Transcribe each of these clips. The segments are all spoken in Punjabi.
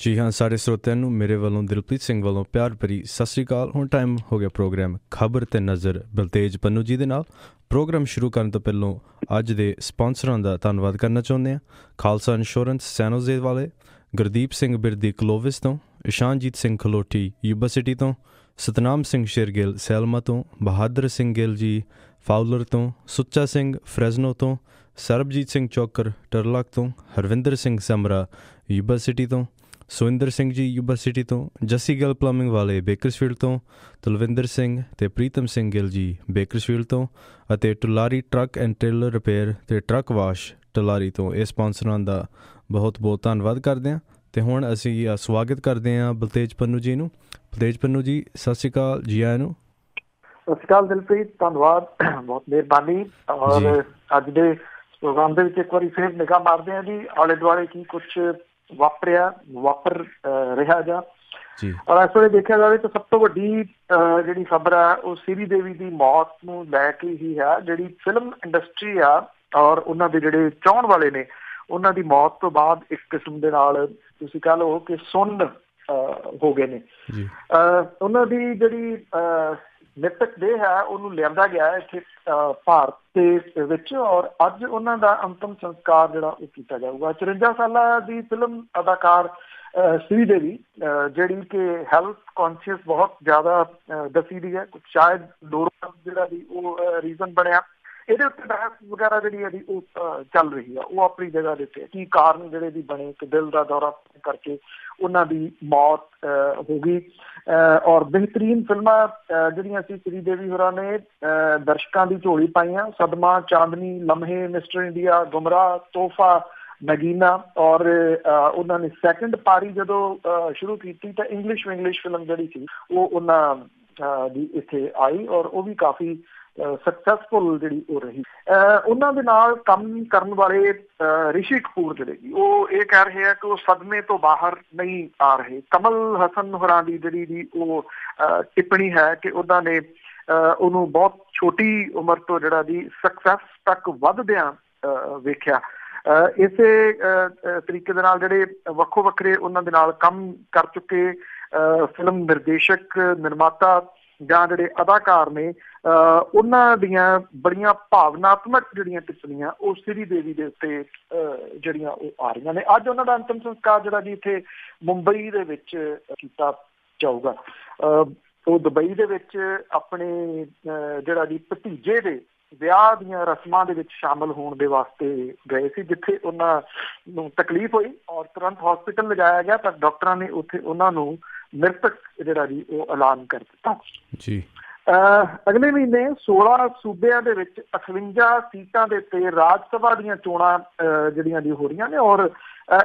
जी हाँ, सारे ਸਰੋਤਿਆਂ ਨੂੰ ਮੇਰੇ ਵੱਲੋਂ ਦਿਲਪ੍ਰੀਤ ਸਿੰਘ ਵੱਲੋਂ ਪਿਆਰ ਭਰੀ ਸਤਿ ਸ਼੍ਰੀ ਅਕਾਲ। ਹੁਣ ਟਾਈਮ ਹੋ ਗਿਆ ਪ੍ਰੋਗਰਾਮ ਖਬਰ ਤੇ ਨਜ਼ਰ ਬਲਤੇਜ ਪੰਨੂ ਜੀ ਦੇ ਨਾਲ। ਪ੍ਰੋਗਰਾਮ ਸ਼ੁਰੂ ਕਰਨ ਤੋਂ ਪਹਿਲਾਂ ਅੱਜ ਦੇ ਸਪਾਂਸਰਾਂ ਦਾ ਧੰਨਵਾਦ ਕਰਨਾ ਚਾਹੁੰਦੇ ਹਾਂ। ਖਾਲਸਾ ਇੰਸ਼ੋਰੈਂਸ ਸੈਨੋਜ਼ੇ ਵਾਲੇ, ਗੁਰਦੀਪ ਸਿੰਘ ਬਿਰਦੀ ਕਲੋਵਿਸ ਤੋਂ, ਇਸ਼ਾਨਜੀਤ ਸਿੰਘ ਖਲੋਟੀ ਯੂਬਾ ਸਿਟੀ ਤੋਂ, ਸਤਨਾਮ ਸਿੰਘ ਸ਼ੇਰਗਿੱਲ ਸੈਲਮਾ ਤੋਂ, ਬਹਾਦਰ ਸਿੰਘ ਗਿੱਲ ਜੀ ਫਾਊਲਰ ਤੋਂ, ਸੁੱਚਾ ਸਿੰਘ ਫਰੈਜ਼ਨੋ ਤੋਂ, ਸਰਬਜੀਤ ਸਿੰਘ ਚੌਕਰ ਟਰਲਕ ਤੋਂ, ਹਰਵਿੰਦਰ ਸਿੰਘ ਸਮਰਾ ਯੂਬਾ ਸਿਟੀ ਤੋਂ, ਸੁਰਿੰਦਰ ਸਿੰਘ ਜੀ ਯੂਬਾ ਸਿਟੀ ਤੋਂ, ਜੱਸੀ ਗਿੱਲ ਪਲੰਬਿੰਗ ਵਾਲੇ ਬੇਕਰਸਫੀਲਡ ਤੋਂ, ਤਲਵਿੰਦਰ ਸਿੰਘ ਅਤੇ ਪ੍ਰੀਤਮ ਸਿੰਘ ਗਿੱਲ ਜੀ ਬੇਕਰਸਫੀਲਡ ਤੋਂ, ਅਤੇ ਟੁਲਾਰੀ ਟਰੱਕ ਐਂਡ ਟ੍ਰੇਲਰ ਰਿਪੇਅਰ ਅਤੇ ਟਰੱਕ ਵਾਸ਼ ਟੁਲਾਰੀ ਤੋਂ। ਇਹ ਸਪਾਂਸਰਾਂ ਦਾ ਬਹੁਤ ਬਹੁਤ ਧੰਨਵਾਦ ਕਰਦੇ ਹਾਂ। ਅਤੇ ਹੁਣ ਅਸੀਂ ਸਵਾਗਤ ਕਰਦੇ ਹਾਂ ਬਲਤੇਜ ਪੰਨੂ ਜੀ ਨੂੰ। ਬਲਤੇਜ ਪੰਨੂ ਜੀ ਸਤਿ ਸ਼੍ਰੀ ਅਕਾਲ, ਜੀ ਆਇਆਂ ਨੂੰ। ਸਤਿ ਸ਼੍ਰੀ ਅਕਾਲ ਦਿਲਪ੍ਰੀਤ, ਧੰਨਵਾਦ, ਬਹੁਤ ਮਿਹਰਬਾਨੀ। ਔਰ ਅੱਜ ਦੇ ਪ੍ਰੋਗਰਾਮ ਦੇ ਵਿੱਚ ਇੱਕ ਵਾਰੀ ਫਿਰ ਨਿਗਾਹ ਮਾਰਦੇ ਹਾਂ ਜੀ ਆਲੇ ਦੁਆਲੇ ਕੀ ਕੁਛ ਵਾਪਰ ਰਿਹਾ ਜਾਂ ਔਰ ਇਸ ਵੇਲੇ ਦੇਖਿਆ ਜਾਵੇ ਤਾਂ ਸਭ ਤੋਂ ਵੱਡੀ ਜਿਹੜੀ ਖਬਰ ਹੈ ਉਹ ਸ੍ਰੀ ਦੇਵੀ ਦੀ ਮੌਤ ਨੂੰ ਲੈ ਕੇ ਹੀ ਹੈ। ਜਿਹੜੀ ਫਿਲਮ ਇੰਡਸਟਰੀ ਆ ਔਰ ਉਹਨਾਂ ਦੇ ਜਿਹੜੇ ਚਾਹੁਣ ਵਾਲੇ ਨੇ, ਉਹਨਾਂ ਦੀ ਮੌਤ ਤੋਂ ਬਾਅਦ ਇੱਕ ਕਿਸਮ ਦੇ ਨਾਲ ਤੁਸੀਂ ਕਹਿ ਲਓ ਕਿ ਸੁੰਨ ਹੋ ਗਏ ਨੇ। ਉਹਨਾਂ ਦੀ ਜਿਹੜੀ ਮ੍ਰਿਤਕ ਦੇਹ ਹੈ ਉਹਨੂੰ ਲਿਆਂਦਾ ਗਿਆ ਇੱਥੇ ਭਾਰਤ ਦੇ ਵਿੱਚ, ਔਰ ਅੱਜ ਉਹਨਾਂ ਦਾ ਅੰਤਮ ਸੰਸਕਾਰ ਜਿਹੜਾ ਉਹ ਕੀਤਾ ਜਾਊਗਾ। 54 ਸਾਲਾਂ ਦੀ ਫਿਲਮ ਅਦਾਕਾਰ ਸ੍ਰੀ ਦੇਵੀ, ਜਿਹੜੀ ਕਿ ਹੈਲਥ ਕੌਨਸ਼ੀਅਸ ਬਹੁਤ ਜ਼ਿਆਦਾ ਦੱਸੀ ਦੀ ਹੈ, ਕੁਛ ਸ਼ਾਇਦ ਲੋਰਾ ਜਿਹੜਾ ਵੀ ਉਹ ਰੀਜ਼ਨ ਬਣਿਆ। ਇਹਦੇ ਉੱਤੇ ਬਹਿਸ ਵਗੈਰਾ ਜਿਹੜੀ ਇਹਦੀ ਉਹ ਚੱਲ ਰਹੀ ਆ, ਉਹ ਆਪਣੀ ਜਗ੍ਹਾ ਦੇ ਉੱਤੇ ਕੀ ਕਾਰਨ ਜਿਹੜੇ ਵੀ ਬਣੇ ਕਿ ਦਿਲ ਦਾ ਦੌਰਾ ਕਰਕੇ ਉਹਨਾਂ ਦੀ ਮੌਤ ਹੋ ਗਈ। ਔਰ ਬਿਹਤਰੀਨ ਫਿਲਮਾਂ ਜਿਹੜੀਆਂ ਸੀ ਸ੍ਰੀ ਦੇਵੀ ਹੋਰਾਂ ਨੇ ਦਰਸ਼ਕਾਂ ਦੀ ਝੋਲੀ ਪਾਈਆਂ, ਸਦਮਾ, ਚਾਂਦਨੀ, ਲਮਹੇ, ਮਿਸਟਰ ਇੰਡੀਆ, ਗੁਮਰਾਹ, ਤੋਹਫਾ, ਨਗੀਨਾ। ਔਰ ਉਹਨਾਂ ਨੇ ਸੈਕਿੰਡ ਪਾਰੀ ਜਦੋਂ ਸ਼ੁਰੂ ਕੀਤੀ ਤਾਂ ਇੰਗਲਿਸ਼ ਫਿਲਮ ਜਿਹੜੀ ਸੀ ਉਹ ਉਹਨਾਂ ਦੀ ਇੱਥੇ ਆਈ ਔਰ ਉਹ ਵੀ ਕਾਫੀ ਸਕਸੈਸਫੁਲ ਜਿਹੜੀ ਉਹ ਰਹੀ। ਉਹਨਾਂ ਦੇ ਨਾਲ ਕੰਮ ਕਰਨ ਵਾਲੇ ਰਿਸ਼ੀ ਕਪੂਰ ਜਿਹੜੇ ਜੀ ਉਹ ਇਹ ਕਹਿ ਰਹੇ ਆ ਕਿ ਉਹ ਸਦਮੇ ਤੋਂ ਬਾਹਰ ਨਹੀਂ ਆ ਰਹੇ। ਕਮਲ ਹਸਨ ਹੋਰਾਂ ਦੀ ਜਿਹੜੀ ਉਹ ਟਿੱਪਣੀ ਹੈ ਕਿ ਉਹਨਾਂ ਨੇ ਉਹਨੂੰ ਬਹੁਤ ਛੋਟੀ ਉਮਰ ਤੋਂ ਜਿਹੜਾ ਦੀ ਸਕਸੈਸ ਤੱਕ ਵੱਧਦਿਆਂ ਵੇਖਿਆ। ਇਸੇ ਤਰੀਕੇ ਦੇ ਨਾਲ ਜਿਹੜੇ ਵੱਖੋ ਵੱਖਰੇ ਉਹਨਾਂ ਦੇ ਨਾਲ ਕੰਮ ਕਰ ਚੁੱਕੇ ਫਿਲਮ ਨਿਰਦੇਸ਼ਕ, ਨਿਰਮਾਤਾ ਜਾਂ ਜਿਹੜੇ ਅਦਾਕਾਰ ਨੇ, ਉਹਨਾਂ ਦੀਆਂ ਬੜੀਆਂ ਭਾਵਨਾਤਮਕ ਜਿਹੜੀਆਂ ਟਿੱਪਣੀਆਂ ਉਹ ਸ੍ਰੀ ਦੇਵੀ ਦੇ ਉੱਤੇ ਜਿਹੜੀਆਂ ਉਹ ਆ ਰਹੀਆਂ ਨੇ। ਅੱਜ ਉਹਨਾਂ ਦਾ ਅੰਤਮ ਸੰਸਕਾਰ ਜਿਹੜਾ ਜੀ ਇੱਥੇ ਮੁੰਬਈ ਦੇ ਵਿੱਚ ਕੀਤਾ ਜਾਊਗਾ। ਉਹ ਦੁਬਈ ਦੇ ਵਿੱਚ ਆਪਣੇ ਜਿਹੜਾ ਜੀ ਭਤੀਜੇ ਦੇ ਵਿਆਹ ਦੀਆਂ ਰਸਮਾਂ ਦੇ ਵਿੱਚ ਸ਼ਾਮਲ ਹੋਣ ਦੇ ਵਾਸਤੇ ਗਏ ਸੀ, ਜਿੱਥੇ ਉਹਨਾਂ ਨੂੰ ਤਕਲੀਫ ਹੋਈ ਔਰ ਤੁਰੰਤ ਹਸਪੀਟਲ ਲਿਜਾਇਆ ਗਿਆ, ਪਰ ਡਾਕਟਰਾਂ ਨੇ ਉੱਥੇ ਉਹਨਾਂ ਨੂੰ ਮ੍ਰਿਤਕ ਜਿਹੜਾ ਜੀ ਉਹ ਐਲਾਨ ਕਰ ਦਿੱਤਾ ਜੀ। ਅਗਲੇ ਮਹੀਨੇ 16 ਸੂਬਿਆਂ ਦੇ ਵਿੱਚ 58 ਸੀਟਾਂ ਦੇ ਉੱਤੇ ਰਾਜ ਸਭਾ ਦੀਆਂ ਚੋਣਾਂ ਜਿਹੜੀਆਂ ਜੀ ਹੋ ਰਹੀਆਂ ਨੇ ਔਰ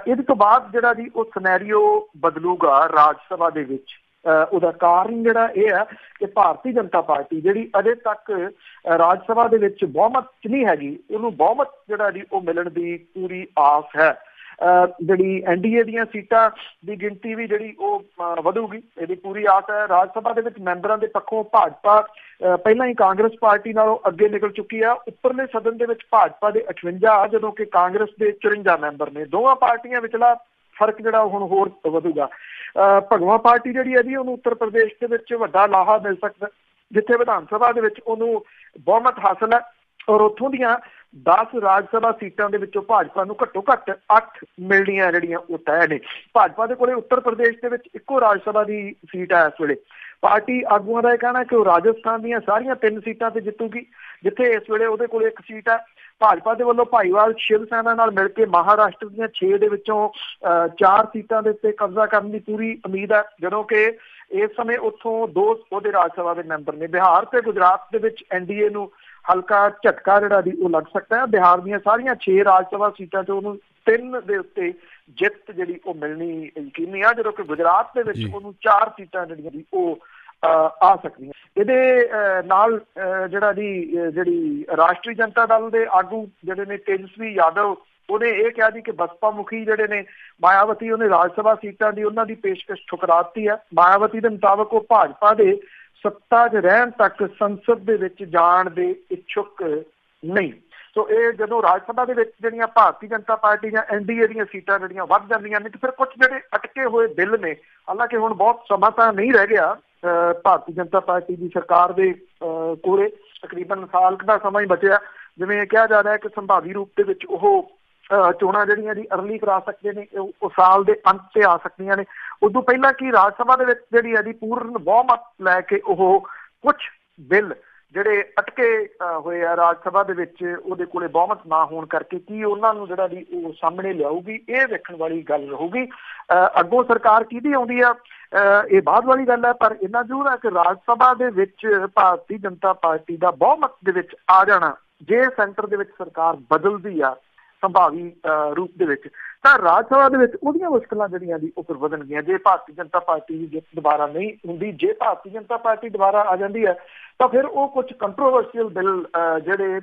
ਇਹਦੇ ਤੋਂ ਬਾਅਦ ਜਿਹੜਾ ਜੀ ਉਹ ਸਿਨੈਰੀਓ ਬਦਲੂਗਾ ਰਾਜ ਸਭਾ ਦੇ ਵਿੱਚ। ਉਹਦਾ ਕਾਰਨ ਜਿਹੜਾ ਇਹ ਹੈ ਕਿ ਭਾਰਤੀ ਜਨਤਾ ਪਾਰਟੀ ਜਿਹੜੀ ਅਜੇ ਤੱਕ ਰਾਜ ਸਭਾ ਦੇ ਵਿੱਚ ਬਹੁਮਤ 'ਚ ਨਹੀਂ ਹੈਗੀ, ਉਹਨੂੰ ਬਹੁਮਤ ਜਿਹੜਾ ਜੀ ਉਹ ਮਿਲਣ ਦੀ ਪੂਰੀ ਆਸ ਹੈ। ਜਿਹੜੀ NDA ਦੀਆਂ ਸੀਟਾਂ ਦੀ ਗਿਣਤੀ ਵੀ ਜਿਹੜੀ ਉਹ ਵਧੂਗੀ, ਇਹਦੀ ਪੂਰੀ ਆਸ ਹੈ। ਰਾਜ ਸਭਾ ਦੇ ਵਿੱਚ ਮੈਂਬਰਾਂ ਦੇ ਪੱਖੋਂ ਭਾਜਪਾ ਪਹਿਲਾਂ ਹੀ ਕਾਂਗਰਸ ਪਾਰਟੀ ਨਾਲੋਂ ਅੱਗੇ ਨਿਕਲ ਚੁੱਕੀ ਆ। ਉੱਪਰਲੇ ਸਦਨ ਦੇ ਵਿੱਚ ਭਾਜਪਾ ਦੇ 58 ਜਦੋਂ ਕਿ ਕਾਂਗਰਸ ਦੇ 54 ਮੈਂਬਰ ਨੇ। ਦੋਵਾਂ ਪਾਰਟੀਆਂ ਵਿਚਲਾ ਫਰਕ ਜਿਹੜਾ ਹੁਣ ਹੋਰ ਵਧੂਗਾ। ਭਗਵਾਂ ਪਾਰਟੀ ਜਿਹੜੀ ਹੈ ਜੀ ਉਹਨੂੰ ਉੱਤਰ ਪ੍ਰਦੇਸ਼ ਦੇ ਵਿੱਚ ਵੱਡਾ ਲਾਹਾ ਮਿਲ ਸਕਦਾ, ਜਿੱਥੇ ਵਿਧਾਨ ਸਭਾ ਦੇ ਵਿੱਚ ਉਹਨੂੰ ਬਹੁਮਤ ਹਾਸਲ ਹੈ ਔਰ ਉੱਥੋਂ ਦੀਆਂ 10 ਰਾਜ ਸਭਾ ਸੀਟਾਂ ਦੇ ਵਿੱਚੋਂ ਭਾਜਪਾ ਨੂੰ ਘੱਟੋ ਘੱਟ 8 ਮਿਲਣੀਆਂ ਜਿਹੜੀਆਂ ਉਹ ਤੈਅ ਨੇ। ਭਾਜਪਾ ਦੇ ਕੋਲੇ ਉੱਤਰ ਪ੍ਰਦੇਸ਼ ਦੇ ਵਿੱਚ ਇੱਕੋ ਰਾਜ ਸਭਾ ਦੀ ਸੀਟ ਹੈ ਇਸ ਵੇਲੇ। ਪਾਰਟੀ ਆਗੂਆਂ ਦਾ ਇਹ ਕਹਿਣਾ ਕਿ ਉਹ ਰਾਜਸਥਾਨ ਦੀਆਂ ਸਾਰੀਆਂ 3 ਸੀਟਾਂ ਤੇ ਜਿੱਤੂਗੀ, ਜਿੱਥੇ ਇਸ ਵੇਲੇ ਉਹਦੇ ਕੋਲ 1 ਸੀਟ ਹੈ। ਭਾਜਪਾ ਦੇ ਵੱਲੋਂ ਭਾਈਵਾਲ ਸ਼ਿਵ ਸੈਨਾ ਨਾਲ ਮਿਲ ਕੇ ਮਹਾਰਾਸ਼ਟਰ ਦੀਆਂ 6 ਦੇ ਵਿੱਚੋਂ 4 ਸੀਟਾਂ ਦੇ ਉੱਤੇ ਕਬਜ਼ਾ ਕਰਨ ਦੀ ਪੂਰੀ ਉਮੀਦ ਹੈ, ਜਦੋਂ ਕਿ ਇਸ ਸਮੇਂ ਉੱਥੋਂ 2 ਉਹਦੇ ਰਾਜ ਸਭਾ ਦੇ ਮੈਂਬਰ ਨੇ। ਬਿਹਾਰ ਤੇ ਗੁਜਰਾਤ ਦੇ ਵਿੱਚ NDA ਨੂੰ ਹਲਕਾ ਝਟਕਾ ਜਿਹੜਾ ਦੀ ਉਹ ਲੱਗ ਸਕਦਾ ਹੈ। ਬਿਹਾਰ ਦੀਆਂ ਸਾਰੀਆਂ 6 ਰਾਜ ਸਭਾ ਸੀਟਾਂ 'ਚ ਉਹਨੂੰ 3 ਦੇ ਉੱਤੇ ਜਿੱਤ ਜਿਹੜੀ ਉਹ ਮਿਲਣੀ ਯਕੀਨੀ ਆ, ਜਦੋਂ ਕਿ ਗੁਜਰਾਤ ਦੇ ਵਿੱਚ ਉਹਨੂੰ 4 ਸੀਟਾਂ ਜਿਹੜੀਆਂ ਦੀ ਉਹ ਆ ਸਕਦੀਆਂ। ਇਹਦੇ ਨਾਲ ਜਿਹੜੀ ਰਾਸ਼ਟਰੀ ਜਨਤਾ ਦਲ ਦੇ ਆਗੂ ਜਿਹੜੇ ਨੇ ਤੇਜਸਵੀ ਯਾਦਵ, ਉਹਨੇ ਇਹ ਕਿਹਾ ਜੀ ਕਿ ਬਸਪਾ ਮੁਖੀ ਜਿਹੜੇ ਨੇ ਮਾਇਆਵਤੀ, ਉਹਨੇ ਰਾਜ ਸਭਾ ਸੀਟਾਂ ਦੀ ਉਹਨਾਂ ਦੀ ਪੇਸ਼ਕਸ਼ ਠੁਕਰਾ ਦਿੱਤੀ ਹੈ। ਮਾਇਆਵਤੀ ਦੇ ਮੁਤਾਬਕ ਉਹ ਭਾਜਪਾ ਦੇ ਸੱਤਾ 'ਚ ਰਹਿਣ ਤੱਕ ਸੰਸਦ ਦੇ ਵਿੱਚ ਜਾਣ ਦੇ ਇੱਛੁਕ ਨਹੀਂ। ਸੋ ਇਹ ਜਦੋਂ ਰਾਜ ਸਭਾ ਦੇ ਵਿੱਚ ਜਿਹੜੀਆਂ ਭਾਰਤੀ ਜਨਤਾ ਪਾਰਟੀ ਜਾਂ NDA ਦੀਆਂ ਸੀਟਾਂ ਜਿਹੜੀਆਂ ਵੱਧ ਜਾਂਦੀਆਂ ਨੇ, ਤੇ ਫਿਰ ਕੁਝ ਜਿਹੜੇ ਅਟਕੇ ਹੋਏ ਬਿੱਲ ਨੇ, ਹਾਲਾਂਕਿ ਹੁਣ ਬਹੁਤ ਸਮਾਂ ਤਾਂ ਨਹੀਂ ਰਹਿ ਗਿਆ ਭਾਰਤੀ ਜਨਤਾ ਪਾਰਟੀ ਦੀ ਸਰਕਾਰ ਦੇ ਕੋਲੇ, ਤਕਰੀਬਨ ਸਾਲ ਦਾ ਸਮਾਂ ਹੀ ਬਚਿਆ। ਜਿਵੇਂ ਕਿਹਾ ਜਾ ਰਿਹਾ ਕਿ ਸੰਭਾਵੀ ਰੂਪ ਦੇ ਵਿੱਚ ਉਹ ਚੋਣਾਂ ਜਿਹੜੀਆਂ ਦੀ ਅਰਲੀ ਕਰਾ ਸਕਦੇ ਨੇ, ਉਹ ਸਾਲ ਦੇ ਅੰਤ ਤੇ ਆ ਸਕਦੀਆਂ ਨੇ। ਉਦੋਂ ਪਹਿਲਾਂ ਕਿ ਰਾਜ ਸਭਾ ਦੇ ਵਿੱਚ ਜਿਹੜੀ ਹੈ ਪੂਰਨ ਬਹੁਮਤ ਲੈ ਕੇ ਉਹ ਕੁਝ ਬਿੱਲ ਜਿਹੜੇ ਅਟਕੇ ਹੋਏ ਆ ਰਾਜ ਸਭਾ ਦੇ ਵਿੱਚ, ਉਹਦੇ ਕੋਲੇ ਬਹੁਮਤ ਨਾ ਹੋਣ ਕਰਕੇ ਕੀ ਉਹਨਾਂ ਨੂੰ ਜਿਹੜਾ ਦੀ ਉਹ ਸਾਹਮਣੇ ਲਿਆਊਗੀ, ਇਹ ਵੇਖਣ ਵਾਲੀ ਗੱਲ ਰਹੂਗੀ। ਅੱਗੋਂ ਸਰਕਾਰ ਕਿਹਦੀ ਆਉਂਦੀ ਆ ਇਹ ਬਾਅਦ ਵਾਲੀ ਗੱਲ ਹੈ, ਪਰ ਇੰਨਾ ਜ਼ਰੂਰ ਹੈ ਕਿ ਰਾਜ ਸਭਾ ਦੇ ਵਿੱਚ ਭਾਰਤੀ ਜਨਤਾ ਪਾਰਟੀ ਦਾ ਬਹੁਮਤ ਦੇ ਵਿੱਚ ਆ ਜਾਣਾ, ਜੇ ਸੈਂਟਰ ਦੇ ਵਿੱਚ ਸਰਕਾਰ ਬਦਲਦੀ ਆ ਸੰਭਾਵੀ ਰੂਪ ਦੇ ਵਿੱਚ, ਤਾਂ ਰਾਜ ਸਭਾ ਦੇ ਵਿੱਚ ਉਹਦੀਆਂ ਮੁਸ਼ਕਲਾਂ ਜਿਹੜੀਆਂ ਦੀ ਉਹ ਫਿਰ ਵਧਣਗੀਆਂ। ਜੇ ਭਾਰਤੀ ਜਨਤਾ ਪਾਰਟੀ ਦੀ ਜਿੱਤ ਦੁਬਾਰਾ ਨਹੀਂ ਹੁੰਦੀ, ਜੇ ਭਾਰਤੀ ਜਨਤਾ ਪਾਰਟੀ ਦੁਬਾਰਾ ਆ ਜਾਂਦੀ ਹੈ, ਤਾਂ ਫਿਰ ਉਹ ਕੁਝ ਕੰਟਰੋਵਰਸ਼ੀਅਲ ਬਿੱਲ ਜਿਹੜੇ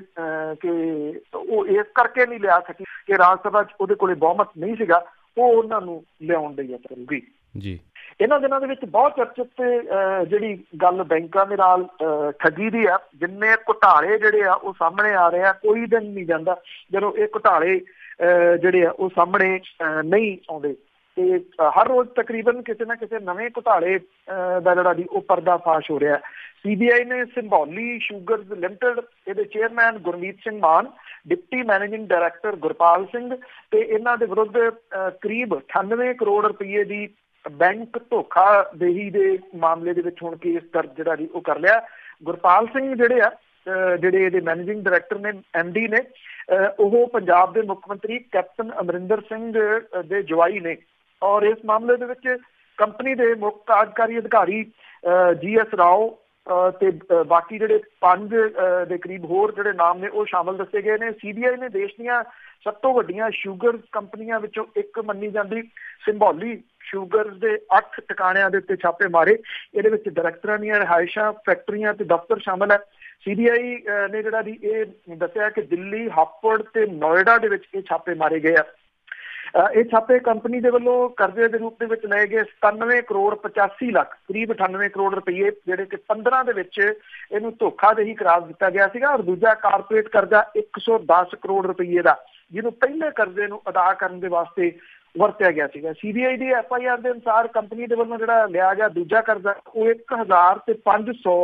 ਕਿ ਉਹ ਇਸ ਕਰਕੇ ਨਹੀਂ ਲਿਆ ਸਕੀ ਕਿ ਰਾਜ ਸਭਾ 'ਚ ਉਹਦੇ ਕੋਲੇ ਬਹੁਮਤ ਨਹੀਂ ਸੀਗਾ, ਉਹ ਉਹਨਾਂ ਨੂੰ ਲਿਆਉਣ ਦੀ ਯਤਨ ਕਰੂਗੀ ਜੀ। ਇਹਨਾਂ ਦਿਨਾਂ ਦੇ ਵਿੱਚ ਬਹੁਤ ਚਰਚਿਤ ਜਿਹੜੀ ਗੱਲ ਬੈਂਕਾਂ ਦੇ ਨਾਲ ਠੱਗੀ ਦੀ ਆ, ਜਿੰਨੇ ਘੁਟਾਲੇ ਜਿਹੜੇ ਆ ਉਹ ਸਾਹਮਣੇ ਆ ਰਹੇ ਆ, ਕੋਈ ਦਿਨ ਨਹੀਂ ਜਾਂਦਾ ਜਦੋਂ ਇਹ ਘੁਟਾਲੇ ਜਿਹੜੇ ਆ ਉਹ ਸਾਹਮਣੇ ਨਹੀਂ ਆਉਂਦੇ, ਤੇ ਹਰ ਰੋਜ਼ ਤਕਰੀਬਨ ਕਿਸੇ ਨਾ ਕਿਸੇ ਨਵੇਂ ਘੁਟਾਲੇ ਦਾ ਜਿਹੜਾ ਦੀ ਉਹ ਪਰਦਾਫਾਸ਼ ਹੋ ਰਿਹਾ। CBI ਨੇ ਸਿੰਬੋਲੀ ਸ਼ੂਗਰਜ਼ ਲਿਮਟਿਡ, ਇਹਦੇ chairman Gurmeet Singh Mann, deputy managing director Gurpal Singh ਤੇ ਇਹਨਾਂ ਦੇ ਵਿਰੁੱਧ ਕਰੀਬ 98 ਕਰੋੜ ਰੁਪਏ ਦੀ ਬੈਂਕ ਧੋਖਾਦੇਹੀ ਦੇ ਮਾਮਲੇ ਦੇ ਵਿੱਚ ਹੁਣ ਕੇਸ ਦਰਜ ਜਿਹੜਾ ਜੀ ਉਹ ਕਰ ਲਿਆ। ਗੁਰਪਾਲ ਸਿੰਘ ਜਿਹੜੇ ਇਹਦੇ ਮੈਨੇਜਿੰਗ ਡਾਇਰੈਕਟਰ ਨੇ, MD ਨੇ, ਉਹ ਪੰਜਾਬ ਦੇ ਮੁੱਖ ਮੰਤਰੀ ਕੈਪਟਨ ਅਮਰਿੰਦਰ ਸਿੰਘ ਦੇ ਜਵਾਈ ਨੇ, ਔਰ ਇਸ ਮਾਮਲੇ ਦੇ ਵਿੱਚ ਕੰਪਨੀ ਦੇ ਮੁੱਖ ਕਾਰਜਕਾਰੀ ਅਧਿਕਾਰੀ GS ਰਾਓ ਤੇ ਬਾਕੀ ਜਿਹੜੇ 5 ਦੇ ਕਰੀਬ ਹੋਰ ਜਿਹੜੇ ਨਾਮ ਨੇ ਉਹ ਸ਼ਾਮਲ ਦੱਸੇ ਗਏ ਨੇ। CBI ਨੇ ਦੇਸ਼ ਦੀਆਂ ਸਭ ਤੋਂ ਵੱਡੀਆਂ ਸ਼ੂਗਰ ਕੰਪਨੀਆਂ ਵਿੱਚੋਂ ਇੱਕ ਮੰਨੀ ਜਾਂਦੀ ਸਿੰਬੋਲੀ ਸ਼ੂਗਰਜ਼ ਦੇ 8 ਟਿਕਾਣਿਆਂ ਦੇ ਉੱਤੇ ਛਾਪੇ ਮਾਰੇ। ਇਹਦੇ ਵਿੱਚ ਡਾਇਰੈਕਟਰਾਂ ਦੀਆਂ ਰਿਹਾਇਸ਼ਾਂ, ਫੈਕਟਰੀਆਂ ਤੇ ਦਫ਼ਤਰ ਸ਼ਾਮਲ ਹੈ। CBI ਨੇ ਜਿਹੜਾ ਦੀ ਇਹ ਦੱਸਿਆ ਕਿ ਦਿੱਲੀ, ਹਾਪੜ ਤੇ ਨੋਇਡਾ ਦੇ ਵਿੱਚ ਇਹ ਛਾਪੇ ਮਾਰੇ ਗਏ ਆ। ਇਹ ਛਾਪੇ ਕੰਪਨੀ ਦੇ ਵੱਲੋਂ ਕਰਜ਼ੇ ਦੇ ਰੂਪ ਦੇ ਵਿੱਚ ਲਏ ਗਏ 97 ਕਰੋੜ 85 ਲੱਖ ਕਰੀਬ 98 ਕਰੋੜ ਰੁਪਏ, ਜਿਹੜੇ ਕਿ 15 ਦੇ ਵਿੱਚ ਇਹਨੂੰ ਧੋਖਾਦੇਹੀ ਕਰਾਰ ਦਿੱਤਾ ਗਿਆ ਸੀਗਾ, ਔਰ ਦੂਜਾ ਕਾਰਪੋਰੇਟ ਕਰਜ਼ਾ 110 ਕਰੋੜ ਰੁਪਏ ਦਾ, ਜਿਹਨੂੰ ਪਹਿਲੇ ਕਰਜ਼ੇ ਨੂੰ ਅਦਾ ਕਰਨ ਦੇ ਵਾਸਤੇ ਵਰਤਿਆ ਗਿਆ ਸੀਗਾ। CBI ਦੀ FIR ਦੇ ਅਨੁਸਾਰ ਕੰਪਨੀ ਦੇ ਵੱਲੋਂ ਜਿਹੜਾ ਲਿਆ ਗਿਆ ਦੂਜਾ ਕਰਜ਼ਾ ਉਹ 1000 ਤੇ 500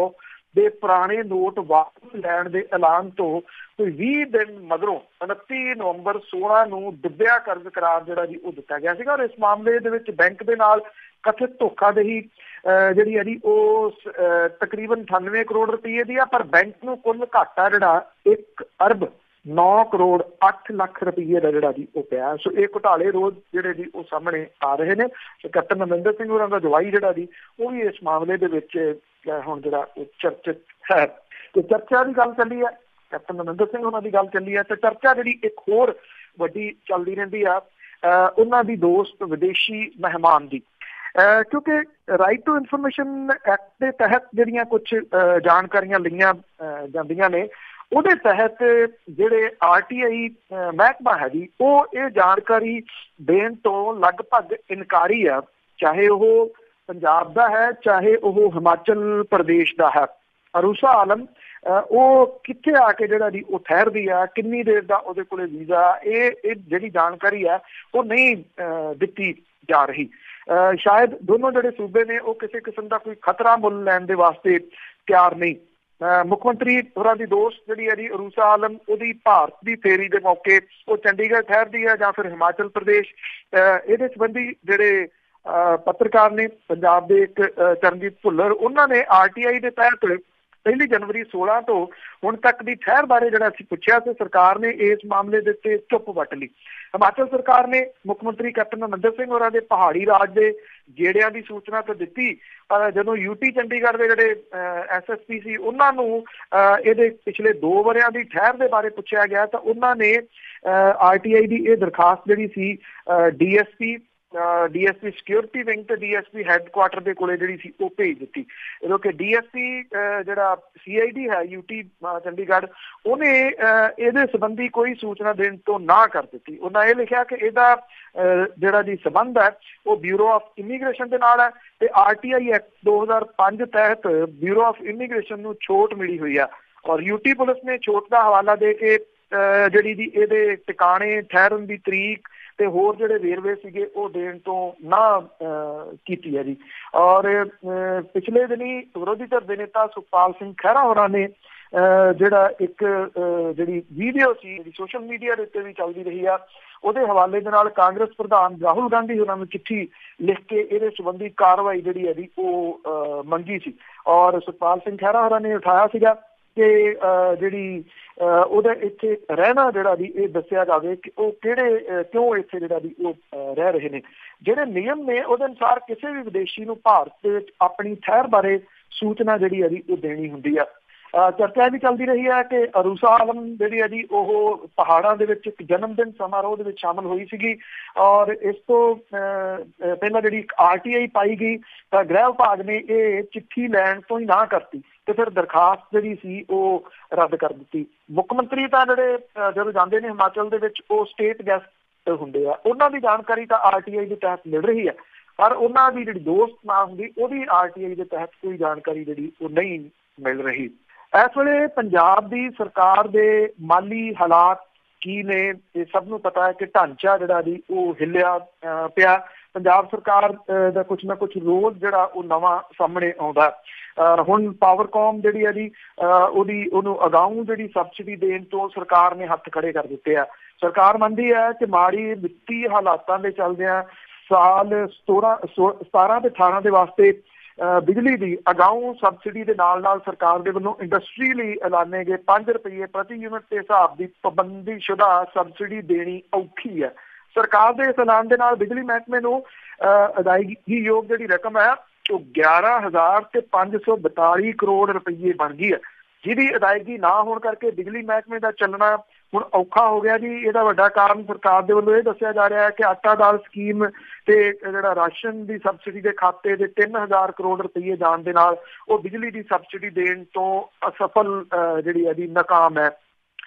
ਦੇ ਪੁਰਾਣੇ ਨੋਟ ਵਾਪਸ ਲੈਣ ਦੇ ਐਲਾਨ ਤੋਂ ਕੋਈ 20 ਦਿਨ ਮਗਰੋਂ 29 ਨਵੰਬਰ 16 ਨੂੰ ਡੁੱਬਿਆ ਕਰਜ਼ ਕਰਾਰ ਜਿਹੜਾ ਜੀ ਉਹ ਦਿੱਤਾ ਗਿਆ ਸੀਗਾ। ਔਰ ਇਸ ਮਾਮਲੇ ਦੇ ਵਿੱਚ ਬੈਂਕ ਦੇ ਨਾਲ ਕਥਿਤ ਧੋਖਾਦੇਹੀ ਜਿਹੜੀ ਹੈ ਜੀ ਉਹ ਤਕਰੀਬਨ 98 ਕਰੋੜ ਰੁਪਏ ਦੀ ਆ, ਪਰ ਬੈਂਕ ਨੂੰ ਕੁੱਲ ਘਾਟਾ ਜਿਹੜਾ 1 ਅਰਬ 9 ਕਰੋੜ 8 ਲੱਖ ਰੁਪਏ ਦਾ ਜਿਹੜਾ ਜੀ ਉਹ ਪਿਆ। ਸੋ ਇਹ ਘੁਟਾਲੇ ਰੋਜ਼ ਜਿਹੜੇ ਜੀ ਉਹ ਸਾਹਮਣੇ ਆ ਰਹੇ ਨੇ। ਕੈਪਟਨ ਅਮਰਿੰਦਰ ਸਿੰਘ ਹੋਰਾਂ ਦਾ ਜਵਾਈ ਜਿਹੜਾ ਜੀ ਉਹ ਵੀ ਇਸ ਮਾਮਲੇ ਦੇ ਵਿੱਚ ਹੁਣ ਜਿਹੜਾ ਉਹ ਚਰਚਿਤ ਹੈ। ਤੇ ਚਰਚਾ ਦੀ ਗੱਲ ਚੱਲੀ ਹੈ, ਕੈਪਟਨ ਅਮਰਿੰਦਰ ਸਿੰਘ ਉਹਨਾਂ ਦੀ ਗੱਲ ਚੱਲੀ ਹੈ, ਤੇ ਚਰਚਾ ਜਿਹੜੀ ਇੱਕ ਹੋਰ ਵੱਡੀ ਚੱਲਦੀ ਰਹਿੰਦੀ ਆ ਉਹਨਾਂ ਦੀ ਦੋਸਤ ਵਿਦੇਸ਼ੀ ਮਹਿਮਾਨ ਦੀ, ਕਿਉਂਕਿ ਰਾਈਟ ਟੂ ਇਨਫੋਰਮੇਸ਼ਨ ਐਕਟ ਦੇ ਤਹਿਤ ਜਿਹੜੀਆਂ ਕੁਝ ਜਾਣਕਾਰੀਆਂ ਲਈਆਂ ਜਾਂਦੀਆਂ ਨੇ, ਉਹਦੇ ਤਹਿਤ ਜਿਹੜੇ RTI ਮਹਿਕਮਾ ਹੈ ਜੀ ਉਹ ਇਹ ਜਾਣਕਾਰੀ ਦੇਣ ਤੋਂ ਲਗਭਗ ਇਨਕਾਰੀ ਆ, ਚਾਹੇ ਉਹ ਪੰਜਾਬ ਦਾ ਹੈ ਚਾਹੇ ਉਹ ਹਿਮਾਚਲ ਪ੍ਰਦੇਸ਼ ਦਾ ਹੈ। ਅਰੂਸਾ ਆਲਮ ਉਹ ਕਿੱਥੇ ਆ ਕੇ ਜਿਹੜਾ ਜੀ ਉਹ ਠਹਿਰਦੀ ਆ, ਕਿੰਨੀ ਦੇਰ ਦਾ ਉਹਦੇ ਕੋਲੇ ਵੀਜ਼ਾ, ਇਹ ਜਿਹੜੀ ਜਾਣਕਾਰੀ ਆ ਉਹ ਨਹੀਂ ਦਿੱਤੀ ਜਾ ਰਹੀ। ਸ਼ਾਇਦ ਦੋਨੋਂ ਜਿਹੜੇ ਸੂਬੇ ਨੇ ਉਹ ਕਿਸੇ ਕਿਸਮ ਦਾ ਕੋਈ ਖਤਰਾ ਮੁੱਲ ਲੈਣ ਦੇ ਵਾਸਤੇ ਤਿਆਰ ਨਹੀਂ। ਮੁੱਖ ਮੰਤਰੀ ਹੋਰਾਂ ਦੀ ਦੋਸਤ ਜਿਹੜੀ ਹੈ ਜੀ ਅਰੂਸਾ ਆਲਮ, ਉਹਦੀ ਭਾਰਤ ਦੀ ਫੇਰੀ ਦੇ ਮੌਕੇ ਉਹ ਚੰਡੀਗੜ੍ਹ ਠਹਿਰਦੀ ਹੈ ਜਾਂ ਫਿਰ ਹਿਮਾਚਲ ਪ੍ਰਦੇਸ਼। ਇਹਦੇ ਸੰਬੰਧੀ ਜਿਹੜੇ ਪੱਤਰਕਾਰ ਨੇ ਪੰਜਾਬ ਦੇ ਇੱਕ ਚਰਨਜੀਤ ਭੁੱਲਰ, ਉਹਨਾਂ ਨੇ RTI ਦੇ ਤਹਿਤ 1 ਜਨਵਰੀ 16 ਤੋਂ ਹੁਣ ਤੱਕ ਦੀ ਠਹਿਰ ਬਾਰੇ ਜਿਹੜਾ ਅਸੀਂ ਪੁੱਛਿਆ ਤੇ ਸਰਕਾਰ ਨੇ ਇਸ ਮਾਮਲੇ ਦੇ ਉੱਤੇ ਚੁੱਪ ਵੱਟ ਲਈ। ਹਿਮਾਚਲ ਸਰਕਾਰ ਨੇ ਮੁੱਖ ਮੰਤਰੀ ਕੈਪਟਨ ਅਮਰਿੰਦਰ ਸਿੰਘ ਹੋਰਾਂ ਦੇ ਪਹਾੜੀ ਰਾਜ ਦੇ ਗੇੜਿਆਂ ਦੀ ਸੂਚਨਾ ਤਾਂ ਦਿੱਤੀ, ਪਰ ਜਦੋਂ UT ਚੰਡੀਗੜ੍ਹ ਦੇ ਜਿਹੜੇ SSP ਸੀ ਉਹਨਾਂ ਨੂੰ ਇਹਦੇ ਪਿਛਲੇ 2 ਵਰ੍ਹਿਆਂ ਦੀ ਠਹਿਰ ਦੇ ਬਾਰੇ ਪੁੱਛਿਆ ਗਿਆ ਤਾਂ ਉਹਨਾਂ ਨੇ RTI ਦੀ ਇਹ ਦਰਖਾਸਤ ਜਿਹੜੀ ਸੀ DSP ਸਿਕਿਉਰਿਟੀ ਵਿੰਗ ਤੇ DSP ਹੈੱਡਕੁਆਟਰ ਦੇ ਕੋਲੇ ਜਿਹੜੀ ਸੀ ਉਹ ਭੇਜ ਦਿੱਤੀ। ਜਦੋਂ ਕਿ DSP ਜਿਹੜਾ CID ਹੈ UT ਚੰਡੀਗੜ੍ਹ, ਉਹਨੇ ਇਹਦੇ ਸੰਬੰਧੀ ਕੋਈ ਸੂਚਨਾ ਦੇਣ ਤੋਂ ਨਾ ਕਰ ਦਿੱਤੀ। ਉਹਨਾਂ ਇਹ ਲਿਖਿਆ ਕਿ ਇਹਦਾ ਜਿਹੜਾ ਜੀ ਸੰਬੰਧ ਹੈ ਉਹ ਬਿਊਰੋ ਆਫ ਇਮੀਗ੍ਰੇਸ਼ਨ ਦੇ ਨਾਲ ਹੈ ਤੇ RTI ਐਕਟ 2005 ਤਹਿਤ ਬਿਊਰੋ ਆਫ ਇਮੀਗ੍ਰੇਸ਼ਨ ਨੂੰ ਛੋਟ ਮਿਲੀ ਹੋਈ ਆ, ਔਰ UT ਪੁਲਿਸ ਨੇ ਛੋਟ ਦਾ ਹਵਾਲਾ ਦੇ ਕੇ ਜਿਹੜੀ ਦੀ ਇਹਦੇ ਟਿਕਾਣੇ, ਠਹਿਰਨ ਦੀ ਤਰੀਕ ਤੇ ਹੋਰ ਜਿਹੜੇ ਵੇਰਵੇ ਸੀਗੇ ਉਹ ਦੇਣ ਤੋਂ ਨਾ ਕੀਤੀ ਹੈ ਜੀ। ਔਰ ਪਿਛਲੇ ਦਿਨੀ ਵਿਰੋਧੀ ਧਿਰ ਦੇ ਨੇਤਾ ਸੁਖਪਾਲ ਸਿੰਘ ਖਹਿਰਾ ਹੋਰਾਂ ਨੇ ਜਿਹੜਾ ਇੱਕ ਜਿਹੜੀ ਵੀਡੀਓ ਸੀ ਜਿਹੜੀ ਸੋਸ਼ਲ ਮੀਡੀਆ ਦੇ ਉੱਤੇ ਵੀ ਚੱਲਦੀ ਰਹੀ ਆ, ਉਹਦੇ ਹਵਾਲੇ ਦੇ ਨਾਲ ਕਾਂਗਰਸ ਪ੍ਰਧਾਨ ਰਾਹੁਲ ਗਾਂਧੀ ਹੋਰਾਂ ਨੂੰ ਚਿੱਠੀ ਲਿਖ ਕੇ ਇਹਦੇ ਸੰਬੰਧੀ ਕਾਰਵਾਈ ਜਿਹੜੀ ਹੈ ਉਹ ਮੰਗੀ ਸੀ। ਔਰ ਸੁਖਪਾਲ ਸਿੰਘ ਖਹਿਰਾ ਹੋਰਾਂ ਨੇ ਉਠਾਇਆ ਸੀਗਾ ਕਿ ਜਿਹੜੀ ਉਹਦਾ ਇੱਥੇ ਰਹਿਣਾ ਜਿਹੜਾ ਵੀ ਇਹ ਦੱਸਿਆ ਜਾਵੇ ਕਿ ਉਹ ਕਿਉਂ ਇੱਥੇ ਜਿਹੜਾ ਵੀ ਉਹ ਰਹਿ ਰਹੇ ਨੇ। ਜਿਹੜੇ ਨਿਯਮ ਨੇ ਉਹਦੇ ਅਨੁਸਾਰ ਕਿਸੇ ਵੀ ਵਿਦੇਸ਼ੀ ਨੂੰ ਭਾਰਤ ਦੇ ਵਿੱਚ ਆਪਣੀ ਠਹਿਰ ਬਾਰੇ ਸੂਚਨਾ ਜਿਹੜੀ ਹੈ ਜੀ ਉਹ ਦੇਣੀ ਹੁੰਦੀ ਆ। ਚਰਚਾ ਵੀ ਚੱਲਦੀ ਰਹੀ ਹੈ ਕਿ ਅਰੂਸਾ ਆਲਮ ਜਿਹੜੀ ਹੈ ਜੀ ਉਹ ਪਹਾੜਾਂ ਦੇ ਵਿੱਚ ਇੱਕ ਜਨਮ ਦਿਨ ਸਮਾਰੋਹ ਦੇ ਵਿੱਚ ਸ਼ਾਮਲ ਹੋਈ ਸੀਗੀ। ਔਰ ਇਸ ਤੋਂ ਪਹਿਲਾਂ ਜਿਹੜੀ ਇੱਕ RTI ਪਾਈ ਗਈ ਤਾਂ ਗ੍ਰਹਿ ਵਿਭਾਗ ਨੇ ਇਹ ਚਿੱਠੀ ਲੈਣ ਤੋਂ ਹੀ ਨਾ ਕਰਤੀ ਤੇ ਫਿਰ ਦਰਖਾਸਤ ਜਿਹੜੀ ਸੀ ਉਹ ਰੱਦ ਕਰ ਦਿੱਤੀ। ਮੁੱਖ ਮੰਤਰੀ ਤਾਂ ਜਿਹੜੇ ਜਦੋਂ ਜਾਂਦੇ ਨੇ ਹਿਮਾਚਲ ਦੇ ਵਿੱਚ ਉਹ ਸਟੇਟ ਗੈਸਟ ਹੁੰਦੇ ਆ, ਉਹਨਾਂ ਦੀ ਜਾਣਕਾਰੀ ਤਾਂ RTI ਦੇ ਤਹਿਤ ਮਿਲ ਰਹੀ ਹੈ, ਪਰ ਉਹਨਾਂ ਦੀ ਜਿਹੜੀ ਦੋਸਤ ਨਾ ਹੁੰਦੀ ਉਹਦੀ RTI ਦੇ ਤਹਿਤ ਕੋਈ ਜਾਣਕਾਰੀ ਜਿਹੜੀ ਉਹ ਨਹੀਂ ਮਿਲ ਰਹੀ। ਇਸ ਵੇਲੇ ਪੰਜਾਬ ਦੀ ਸਰਕਾਰ ਦੇ ਮਾਲੀ ਹਾਲਾਤ ਕੀ ਨੇ ਇਹ ਸਭ ਨੂੰ ਪਤਾ ਹੈ ਕਿ ਢਾਂਚਾ ਜਿਹੜਾ ਜੀ ਉਹ ਹਿੱਲਿਆ ਪਿਆ। ਪੰਜਾਬ ਸਰਕਾਰ ਦਾ ਕੁਛ ਨਾ ਕੁਛ ਰੋਜ਼ ਜਿਹੜਾ ਉਹ ਨਵਾਂ ਸਾਹਮਣੇ ਆਉਂਦਾ। ਹੁਣ ਪਾਵਰਕਾਮ ਜਿਹੜੀ ਹੈ ਜੀ ਉਹਨੂੰ ਅਗਾਊਂ ਜਿਹੜੀ ਸਬਸਿਡੀ ਦੇਣ ਤੋਂ ਸਰਕਾਰ ਨੇ ਹੱਥ ਖੜੇ ਕਰ ਦਿੱਤੇ ਆ। ਸਰਕਾਰ ਮੰਨਦੀ ਹੈ ਕਿ ਮਾੜੀ ਵਿੱਤੀ ਹਾਲਾਤਾਂ ਦੇ ਚੱਲਦਿਆਂ ਸਾਲ 17 ਤੇ 18 ਦੇ ਵਾਸਤੇ ਬਿਜਲੀ ਦੀ ਅਗਾਊਂ ਸਬਸਿਡੀ ਦੇ ਨਾਲ ਸਰਕਾਰ ਦੇ ਵੱਲੋਂ ਇੰਡਸਟਰੀ ਲਈ ਐਲਾਨੇ ਗਏ 5 ਰੁਪਏ ਪ੍ਰਤੀ ਯੂਨਿਟ ਦੇ ਹਿਸਾਬ ਦੀ ਪਾਬੰਦੀਸ਼ੁਦਾ ਸਬਸਿਡੀ ਦੇਣੀ ਔਖੀ ਹੈ। ਸਰਕਾਰ ਦੇ ਇਸ ਐਲਾਨ ਦੇ ਨਾਲ ਬਿਜਲੀ ਮਹਿਕਮੇ ਨੂੰ ਅਦਾਇਗੀਯੋਗ ਜਿਹੜੀ ਰਕਮ ਹੈ ਉਹ 11,542 ਕਰੋੜ ਰੁਪਏ ਬਣ ਗਈ ਹੈ, ਜਿਹਦੀ ਅਦਾਇਗੀ ਨਾ ਹੋਣ ਕਰਕੇ ਬਿਜਲੀ ਮਹਿਕਮੇ ਦਾ ਚੱਲਣਾ ਹੁਣ ਔਖਾ ਹੋ ਗਿਆ ਜੀ। ਇਹਦਾ ਵੱਡਾ ਕਾਰਨ ਸਰਕਾਰ ਦੇ ਵੱਲੋਂ ਇਹ ਦੱਸਿਆ ਜਾ ਰਿਹਾ ਹੈ ਕਿ ਆਟਾ ਦਾਲ ਸਕੀਮ ਤੇ ਜਿਹੜਾ ਰਾਸ਼ਨ ਦੀ ਸਬਸਿਡੀ ਦੇ ਖਾਤੇ ਦੇ 3000 ਕਰੋੜ ਰੁਪਏ ਜਾਣ ਦੇ ਨਾਲ ਉਹ ਬਿਜਲੀ ਦੀ ਸਬਸਿਡੀ ਦੇਣ ਤੋਂ ਅਸਫਲ ਜਿਹੜੀ ਹੈ ਨਾਕਾਮ ਹੈ।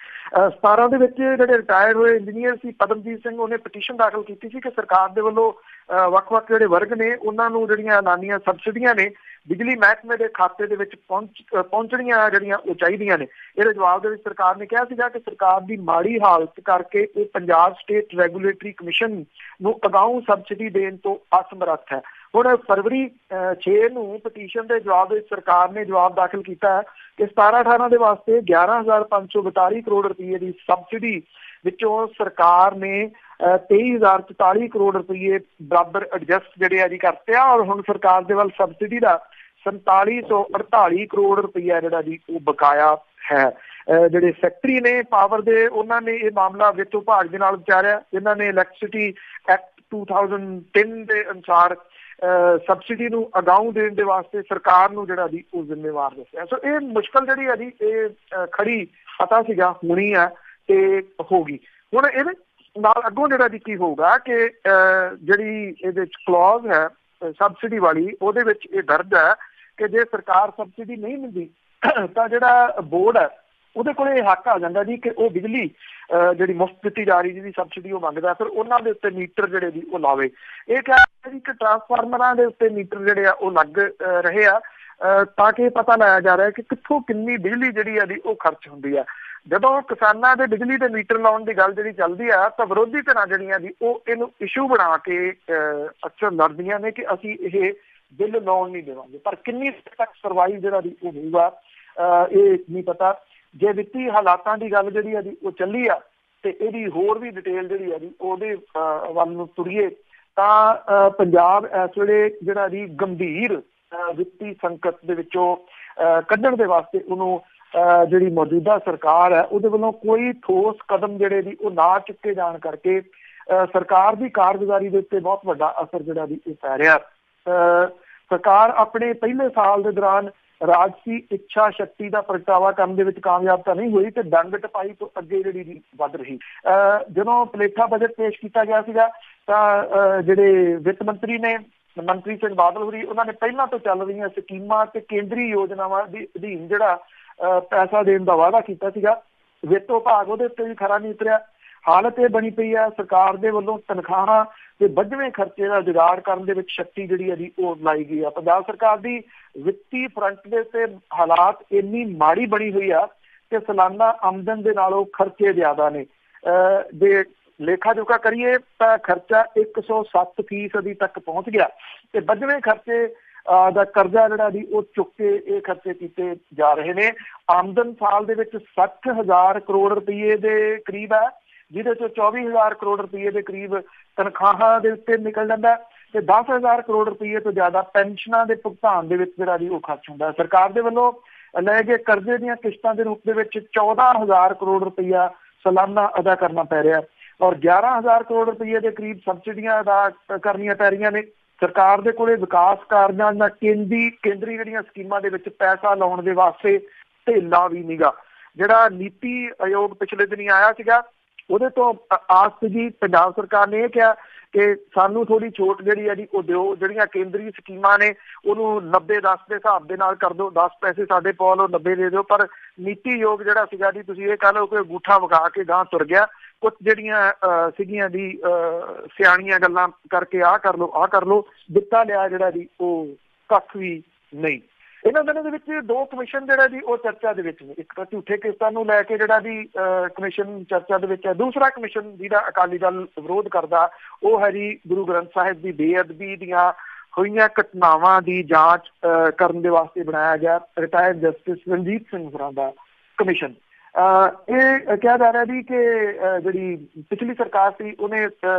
17 ਦੇ ਵਿੱਚ ਜਿਹੜੇ ਰਿਟਾਇਰਡ ਹੋਏ ਇੰਜੀਨੀਅਰ ਸੀ ਪਦਮਜੀਤ ਸਿੰਘ, ਉਹਨੇ ਪਟੀਸ਼ਨ ਦਾਖਲ ਕੀਤੀ ਸੀ ਕਿ ਸਰਕਾਰ ਦੇ ਵੱਲੋਂ ਵੱਖ-ਵੱਖ ਜਿਹੜੇ ਵਰਗ ਨੇ ਉਹਨਾਂ ਨੂੰ ਜਿਹੜੀਆਂ ਐਲਾਨੀਆਂ ਸਬਸਿਡੀਆਂ ਨੇ ਬਿਜਲੀ ਮਹਿਕਮੇ ਦੇ ਖਾਤੇ ਦੇ ਵਿੱਚ ਪਹੁੰਚਣੀਆਂ ਜਿਹੜੀਆਂ ਉਹ ਚਾਹੀਦੀਆਂ ਨੇ। ਇਹਦੇ ਜਵਾਬ ਦੇ ਵਿੱਚ ਸਰਕਾਰ ਨੇ ਕਿਹਾ ਸੀਗਾ ਕਿ ਸਰਕਾਰ ਦੀ ਮਾੜੀ ਹਾਲਤ ਕਰਕੇ ਇਹ ਪੰਜਾਬ ਸਟੇਟ ਰੈਗੂਲੇਟਰੀ ਕਮਿਸ਼ਨ ਨੂੰ ਅਗਾਊਂ ਸਬਸਿਡੀ ਦੇਣ ਤੋਂ ਅਸਮਰੱਥ ਹੈ। ਹੁਣ ਫਰਵਰੀ 6 ਨੂੰ ਪਟੀਸ਼ਨ ਦੇ ਜਵਾਬ ਵਿੱਚ ਸਰਕਾਰ ਨੇ ਜਵਾਬ ਦਾਖਲ ਕੀਤਾ ਹੈ ਕਿ 17-18 ਦੇ ਵਾਸਤੇ 11,542 ਕਰੋੜ ਰੁਪਏ ਦੀ ਸਬਸਿਡੀ ਵਿੱਚੋਂ ਸਰਕਾਰ ਨੇ 23,044 ਕਰੋੜ ਰੁਪਏ ਬਰਾਬਰ ਐਡਜਸਟ ਜਿਹੜੇ ਆ ਜੀ ਕਰਤੇ ਆ। ਔਰ ਹੁਣ ਸਰਕਾਰ ਦੇ ਵੱਲ ਸਬਸਿਡੀ ਦਾ 4748 ਕਰੋੜ ਰੁਪਇਆ ਜਿਹੜਾ ਜੀ ਉਹ ਬਕਾਇਆ ਹੈ। ਜਿਹੜੇ ਸੈਕਟਰੀ ਨੇ ਪਾਵਰ ਦੇ ਉਹਨਾਂ ਨੇ ਇਹ ਮਾਮਲਾ ਵਿੱਤ ਵਿਭਾਗ ਦੇ ਨਾਲ ਵਿਚਾਰਿਆ। ਇਹਨਾਂ ਨੇ ਇਲੈਕਟ੍ਰਿਸਿਟੀ ਐਕਟ 2003 ਦੇ ਅਨੁਸਾਰ ਸਬਸਿਡੀ ਨੂੰ ਅਗਾਊਂ ਦੇਣ ਦੇ ਵਾਸਤੇ ਸਰਕਾਰ ਨੂੰ ਜਿਹੜਾ ਜੀ ਉਹ ਜ਼ਿੰਮੇਵਾਰ ਦੱਸਿਆ। ਸੋ ਇਹ ਮੁਸ਼ਕਲ ਜਿਹੜੀ ਹੈ ਜੀ ਇਹ ਖੜੀ ਪਤਾ ਸੀਗਾ ਹੋਣੀ ਹੈ ਤੇ ਹੋ ਗਈ। ਹੁਣ ਇਹਦੇ ਨਾਲ ਅੱਗੋਂ ਜਿਹੜਾ ਜੀ ਕੀ ਹੋਊਗਾ ਕਿ ਜਿਹੜੀ ਇਹਦੇ ਵਿੱਚ ਕਲੌਜ਼ ਹੈ ਸਬਸਿਡੀ ਵਾਲੀ ਉਹਦੇ ਵਿੱਚ ਇਹ ਦਰਜ ਹੈ ਕਿ ਜੇ ਸਰਕਾਰ ਸਬਸਿਡੀ ਨਹੀਂ ਦਿੰਦੀ ਤਾਂ ਜਿਹੜਾ ਬੋਰਡ ਹੈ ਉਹਦੇ ਕੋਲ ਇਹ ਹੱਕ ਆ ਜਾਂਦਾ ਜੀ ਕਿ ਉਹ ਬਿਜਲੀ ਜਿਹੜੀ ਮੁਫਤ ਦਿੱਤੀ ਜਾ ਰਹੀ ਜਿਹਦੀ ਸਬਸਿਡੀ ਉਹ ਮੰਗਦਾ ਫਿਰ ਉਹਨਾਂ ਦੇ ਉੱਤੇ ਮੀਟਰ ਜਿਹੜੇ ਜੀ ਉਹ ਲਾਵੇ। ਇਹ ਕਿਹਾ ਜੀ ਕਿ ਟਰਾਂਸਫਾਰਮਰਾਂ ਦੇ ਉੱਤੇ ਮੀਟਰ ਜਿਹੜੇ ਆ ਉਹ ਲੱਗ ਰਹੇ ਆ ਤਾਂ ਕਿ ਪਤਾ ਲਾਇਆ ਜਾ ਰਿਹਾ ਕਿ ਕਿੱਥੋਂ ਕਿੰਨੀ ਬਿਜਲੀ ਜਿਹੜੀ ਆ ਜੀ ਉਹ ਖਰਚ ਹੁੰਦੀ ਆ। ਜਦੋਂ ਕਿਸਾਨਾਂ ਦੇ ਬਿਜਲੀ ਦੇ ਮੀਟਰ ਲਾਉਣ ਦੀ ਗੱਲ ਜਿਹੜੀ ਚੱਲਦੀ ਆ ਤਾਂ ਵਿਰੋਧੀ ਧਿਰਾਂ ਜਿਹੜੀਆਂ ਜੀ ਉਹ ਇਹਨੂੰ ਇਸ਼ੂ ਬਣਾ ਕੇ ਅਕਸਰ ਲੜਦੀਆਂ ਨੇ ਕਿ ਅਸੀਂ ਇਹ ਬਿੱਲ ਲਾਉਣ ਨਹੀਂ ਦੇਵਾਂਗੇ, ਪਰ ਕਿੰਨੀ ਤੱਕ ਸਰਵਾਈਵ ਜਿਹੜਾ ਜੀ ਉਹ ਹੋਊਗਾ ਇਹ ਨਹੀਂ ਪਤਾ। ਜੇ ਵਿੱਤੀ ਹਾਲਾਤਾਂ ਦੀ ਗੱਲ ਜਿਹੜੀ ਆ ਜੀ ਉਹ ਚੱਲੀ ਆ ਤੇ ਇਹਦੀ ਹੋਰ ਵੀ ਡਿਟੇਲ ਜਿਹੜੀ ਆ ਜੀ ਉਹਦੇ ਵੱਲ ਨੂੰ ਤੁਰੀਏ ਤਾਂ ਪੰਜਾਬ ਇਸ ਵੇਲੇ ਜਿਹੜਾ ਜੀ ਗੰਭੀਰ ਵਿੱਤੀ ਸੰਕਟ ਦੇ ਵਿੱਚੋਂ ਕੱਢਣ ਦੇ ਵਾਸਤੇ ਉਹਨੂੰ ਜਿਹੜੀ ਮੌਜੂਦਾ ਸਰਕਾਰ ਹੈ ਉਹਦੇ ਵੱਲੋਂ ਕੋਈ ਠੋਸ ਕਦਮ ਜਿਹੜੇ ਜੀ ਉਹ ਨਾ ਚੁੱਕੇ ਜਾਣ ਕਰਕੇ ਸਰਕਾਰ ਦੀ ਕਾਰਗੁਜ਼ਾਰੀ ਦੇ ਉੱਤੇ ਬਹੁਤ ਵੱਡਾ ਅਸਰ ਜਿਹੜਾ ਜੀ ਇਹ ਪੈ ਰਿਹਾ। ਸਰਕਾਰ ਆਪਣੇ ਪਹਿਲੇ ਸਾਲ ਦੇ ਦੌਰਾਨ ਰਾਜਸੀ ਇੱਛਾ ਸ਼ਕਤੀ ਦਾ ਪ੍ਰਗਟਾਵਾ ਕਰਨ ਦੇ ਵਿੱਚ ਕਾਮਯਾਬ ਤਾਂ ਨਹੀਂ ਹੋਈ ਤੇ ਡੰਗ ਟਪਾਈ ਤੋਂ ਅੱਗੇ ਜਿਹੜੀ ਵੱਧ ਰਹੀ। ਜਦੋਂ ਪਲੇਠਾ ਬਜਟ ਪੇਸ਼ ਕੀਤਾ ਗਿਆ ਸੀਗਾ ਤਾਂ ਜਿਹੜੇ ਵਿੱਤ ਮੰਤਰੀ ਨੇ ਮੰਤਰੀ ਸਿੰਘ ਬਾਦਲ ਹੋਰੀ ਉਹਨਾਂ ਨੇ ਪਹਿਲਾਂ ਤੋਂ ਚੱਲ ਰਹੀਆਂ ਸਕੀਮਾਂ ਤੇ ਕੇਂਦਰੀ ਯੋਜਨਾਵਾਂ ਦੀ ਅਧੀਨ ਜਿਹੜਾ ਪੈਸਾ ਦੇਣ ਦਾ ਵਾਅਦਾ ਕੀਤਾ ਸੀਗਾ ਵਿੱਤ ਵਿਭਾਗ ਉਹਦੇ ਉੱਤੇ ਵੀ ਖਰਾ ਨਹੀਂ ਉਤਰਿਆ। ਹਾਲਤ ਇਹ ਬਣੀ ਪਈ ਹੈ ਸਰਕਾਰ ਦੇ ਵੱਲੋਂ ਤਨਖਾਹਾਂ ਤੇ ਵੱਧਵੇਂ ਖਰਚੇ ਦਾ ਜੁਗਾੜ ਕਰਨ ਦੇ ਵਿੱਚ ਸ਼ਕਤੀ ਜਿਹੜੀ ਹੈ ਜੀ ਉਹ ਲਾਈ ਗਈ ਆ। ਪੰਜਾਬ ਸਰਕਾਰ ਦੀ ਵਿੱਤੀ ਫਰੰਟ ਦੇ ਉੱਤੇ ਹਾਲਾਤ ਇੰਨੀ ਮਾੜੀ ਬਣੀ ਹੋਈ ਆ ਕਿ ਸਾਲਾਨਾ ਆਮਦਨ ਦੇ ਨਾਲੋਂ ਖਰਚੇ ਜ਼ਿਆਦਾ ਨੇ। ਜੇ ਲੇਖਾ ਜੋਖਾ ਕਰੀਏ ਤਾਂ ਖਰਚਾ 107% ਤੱਕ ਪਹੁੰਚ ਗਿਆ ਤੇ ਵੱਧਵੇਂ ਖਰਚੇ ਦਾ ਕਰਜ਼ਾ ਜਿਹੜਾ ਜੀ ਉਹ ਚੁੱਕ ਕੇ ਇਹ ਖਰਚੇ ਕੀਤੇ ਜਾ ਰਹੇ ਨੇ। ਆਮਦਨ ਸਾਲ ਦੇ ਵਿੱਚ 60,000 ਕਰੋੜ ਰੁਪਏ ਦੇ ਕਰੀਬ ਹੈ, ਜਿਹਦੇ ਚੋਂ 24,000 ਕਰੋੜ ਰੁਪਏ ਦੇ ਕਰੀਬ ਤਨਖਾਹਾਂ ਦੇ ਉੱਤੇ ਨਿਕਲ ਜਾਂਦਾ ਤੇ 10,000 ਕਰੋੜ ਰੁਪਏ ਤੋਂ ਜ਼ਿਆਦਾ ਪੈਨਸ਼ਨਾਂ ਦੇ ਭੁਗਤਾਨ ਦੇ ਵਿੱਚ ਜਿਹੜਾ ਜੀ ਉਹ ਖਰਚ ਹੁੰਦਾ। ਸਰਕਾਰ ਦੇ ਵੱਲੋਂ ਲਏ ਗਏ ਕਰਜ਼ੇ ਦੀਆਂ ਕਿਸ਼ਤਾਂ ਦੇ ਰੂਪ ਦੇ ਵਿੱਚ 14,000 ਕਰੋੜ ਰੁਪਇਆ ਸਾਲਾਨਾ ਅਦਾ ਕਰਨਾ ਪੈ ਰਿਹਾ ਔਰ 11,000 ਕਰੋੜ ਰੁਪਏ ਦੇ ਕਰੀਬ ਸਬਸਿਡੀਆਂ ਅਦਾ ਕਰਨੀਆਂ ਪੈ ਰਹੀਆਂ ਨੇ। ਸਰਕਾਰ ਦੇ ਕੋਲੇ ਵਿਕਾਸ ਕਾਰਜਾਂ ਜਾਂ ਕੇਂਦਰੀ ਜਿਹੜੀਆਂ ਸਕੀਮਾਂ ਦੇ ਵਿੱਚ ਪੈਸਾ ਲਾਉਣ ਦੇ ਵਾਸਤੇ ਢੇਲਾ ਵੀ ਨੀਗਾ। ਜਿਹੜਾ ਨੀਤੀ ਆਯੋਗ ਪਿਛਲੇ ਦਿਨੀ ਆਇਆ ਸੀਗਾ ਉਹਦੇ ਤੋਂ ਆਸ ਸੀਗੀ, ਪੰਜਾਬ ਸਰਕਾਰ ਨੇ ਇਹ ਕਿਹਾ ਕਿ ਸਾਨੂੰ ਥੋੜੀ ਛੋਟ ਜਿਹੜੀ ਹੈ ਜੀ ਉਹ ਦਿਓ, ਜਿਹੜੀਆਂ ਕੇਂਦਰੀ ਸਕੀਮਾਂ ਨੇ ਉਹਨੂੰ 90-10 ਦੇ ਹਿਸਾਬ ਦੇ ਨਾਲ ਕਰ ਦਿਓ, 10 ਪੈਸੇ ਸਾਡੇ ਕੋਲ 90 ਦੇ ਦਿਓ। ਪਰ ਨੀਤੀ ਆਯੋਗ ਜਿਹੜਾ ਸੀਗਾ ਜੀ ਤੁਸੀਂ ਇਹ ਕਹਿ ਲਓ ਕਿ ਅੰਗੂਠਾ ਵਿਖਾ ਕੇ ਗਾਂਹ ਤੁਰ ਗਿਆ। ਕੁਛ ਜਿਹੜੀਆਂ ਸੀਗੀਆਂ ਦੀ ਸਿਆਣੀਆਂ ਗੱਲਾਂ ਕਰਕੇ ਆਹ ਕਰ ਲਓ ਦਿੱਤਾ ਲਿਆ ਜਿਹੜਾ ਜੀ ਉਹ ਕੱਖ ਵੀ ਨਹੀਂ। ਇਹਨਾਂ ਦਿਨਾਂ ਦੇ ਵਿੱਚ ਦੋ ਕਮਿਸ਼ਨ ਜਿਹੜਾ ਜੀ ਉਹ ਚਰਚਾ ਦੇ ਵਿੱਚ ਨੇ। ਇੱਕ ਤਾਂ ਝੂਠੇ ਕਿਸ਼ਤਾਂ ਨੂੰ ਲੈ ਕੇ ਜਿਹੜਾ ਜੀ ਕਮਿਸ਼ਨ ਚਰਚਾ ਦੇ ਵਿੱਚ ਹੈ। ਦੂਸਰਾ ਕਮਿਸ਼ਨ ਜਿਹਦਾ ਅਕਾਲੀ ਦਲ ਵਿਰੋਧ ਕਰਦਾ ਉਹ ਹੈ ਜੀ ਗੁਰੂ ਗ੍ਰੰਥ ਸਾਹਿਬ ਦੀ ਬੇਅਦਬੀ ਦੀਆਂ ਹੋਈਆਂ ਘਟਨਾਵਾਂ ਦੀ ਜਾਂਚ ਕਰਨ ਦੇ ਵਾਸਤੇ ਬਣਾਇਆ ਗਿਆ ਰਿਟਾਇਰਡ ਜਸਟਿਸ ਰਣਜੀਤ ਸਿੰਘ ਹੋਰਾਂ ਦਾ ਕਮਿਸ਼ਨ। ਇਹ ਕਿਹਾ ਜਾ ਰਿਹਾ ਜੀ ਕਿ ਜਿਹੜੀ ਪਿਛਲੀ ਸਰਕਾਰ ਸੀ ਉਹਨੇ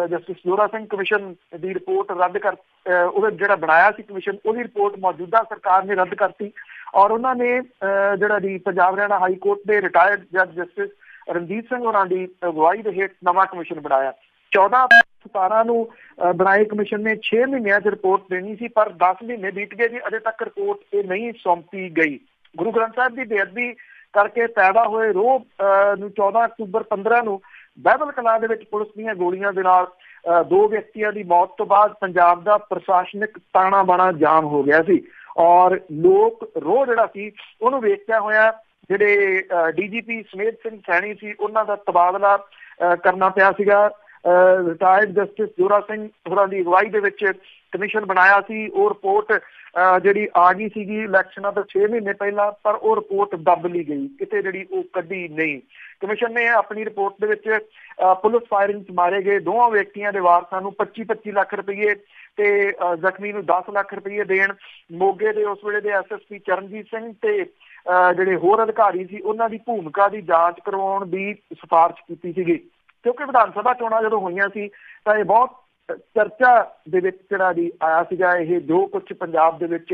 ਜਸਟਿਸ ਜ਼ੋਰਾ ਸਿੰਘ ਕਮਿਸ਼ਨ ਦੀ ਰਿਪੋਰਟ ਰੱਦ ਕਰ ਉਹਦਾ ਜਿਹੜਾ ਬਣਾਇਆ ਸੀ ਕਮਿਸ਼ਨ ਉਹਦੀ ਰਿਪੋਰਟ ਮੌਜੂਦਾ ਸਰਕਾਰ ਨੇ ਰੱਦ ਕਰਤੀ ਔਰ ਉਹਨਾਂ ਨੇ ਜਿਹੜਾ ਜੀ ਪੰਜਾਬ ਹਰਿਆਣਾ ਹਾਈ ਕੋਰਟ ਦੇ ਰਿਟਾਇਰਡ ਜੱਜ ਜਸਟਿਸ ਰਣਜੀਤ ਸਿੰਘ ਹੋਰਾਂ ਦੀ ਅਗਵਾਈ ਦੇ ਹੇਠ ਨਵਾਂ ਕਮਿਸ਼ਨ ਬਣਾਇਆ। 14/17 ਨੂੰ ਬਣਾਏ ਕਮਿਸ਼ਨ ਨੇ 6 ਮਹੀਨਿਆਂ 'ਚ ਰਿਪੋਰਟ ਦੇਣੀ ਸੀ ਪਰ 10 ਮਹੀਨੇ ਬੀਤ ਗਏ ਜੀ, ਅਜੇ ਤੱਕ ਰਿਪੋਰਟ ਇਹ ਨਹੀਂ ਸੌਂਪੀ ਗਈ। ਗੁਰੂ ਗ੍ਰੰਥ ਸਾਹਿਬ ਦੀ ਬੇਅਦਬੀ ਕਰਕੇ ਪੈਦਾ ਹੋਏ ਰੋਹ ਨੂੰ 14 ਅਕਤੂਬਰ 15 ਨੂੰ ਬਾਈਬਲ ਕਲਾਂ ਦੇ ਵਿੱਚ ਪੁਲਿਸ ਦੀਆਂ ਗੋਲੀਆਂ ਦੇ ਨਾਲ 2 ਵਿਅਕਤੀਆਂ ਦੀ ਮੌਤ ਤੋਂ ਬਾਅਦ ਪੰਜਾਬ ਦਾ ਪ੍ਰਸ਼ਾਸਨਿਕ ਤਾਣਾ ਬਾਣਾ ਜਾਮ ਹੋ ਗਿਆ ਸੀ ਔਰ ਲੋਕ ਰੋਹ ਜਿਹੜਾ ਸੀ ਉਹਨੂੰ ਵੇਖਦਿਆਂ ਹੋਇਆ ਜਿਹੜੇ DGP ਸਮੇਤ ਸਿੰਘ ਸੈਣੀ ਸੀ ਉਹਨਾਂ ਦਾ ਤਬਾਦਲਾ ਕਰਨਾ ਪਿਆ ਸੀਗਾ। ਰਿਟਾਇਰਡ ਜਸਟਿਸ ਜ਼ੋਰਾ ਸਿੰਘ ਹੋਰਾਂ ਦੀ ਅਗਵਾਈ ਦੇ ਵਿੱਚ ਕਮਿਸ਼ਨ ਬਣਾਇਆ ਸੀ। ਉਹ ਰਿਪੋਰਟ ਜਿਹੜੀ ਆ ਗਈ ਸੀਗੀ ਇਲੈਕਸ਼ਨਾਂ ਤੋਂ 6 ਮਹੀਨੇ ਪਹਿਲਾਂ ਪਰ ਉਹ ਰਿਪੋਰਟ ਦੱਬ ਲਈ ਗਈ, ਕਿਤੇ ਜਿਹੜੀ ਉਹ ਕੱਢੀ ਨਹੀਂ। ਕਮਿਸ਼ਨ ਨੇ ਆਪਣੀ ਰਿਪੋਰਟ ਦੇ ਵਿੱਚ ਪੁਲਿਸ ਫਾਇਰਿੰਗ 'ਚ ਮਾਰੇ ਗਏ 2 ਵਿਅਕਤੀਆਂ ਦੇ ਵਾਰਸਾਂ ਨੂੰ 25-25 ਲੱਖ ਰੁਪਏ ਤੇ ਜ਼ਖਮੀ ਨੂੰ 10 ਲੱਖ ਰੁਪਏ ਦੇਣ, ਮੋਗੇ ਦੇ ਉਸ ਵੇਲੇ ਦੇ SSP ਚਰਨਜੀਤ ਸਿੰਘ ਤੇ ਜਿਹੜੇ ਹੋਰ ਅਧਿਕਾਰੀ ਸੀ ਉਹਨਾਂ ਦੀ ਭੂਮਿਕਾ ਦੀ ਜਾਂਚ ਕਰਵਾਉਣ ਦੀ ਸਿਫਾਰਿਸ਼ ਕੀਤੀ ਸੀਗੀ। ਕਿਉਂਕਿ ਵਿਧਾਨ ਸਭਾ ਚੋਣਾਂ ਜਦੋਂ ਹੋਈਆਂ ਸੀ ਤਾਂ ਇਹ ਬਹੁਤ ਚਰਚਾ ਦੇ ਵਿੱਚ ਜਿਹੜਾ ਜੀ ਆਇਆ ਸੀਗਾ ਇਹ ਜੋ ਕੁਛ ਪੰਜਾਬ ਦੇ ਵਿੱਚ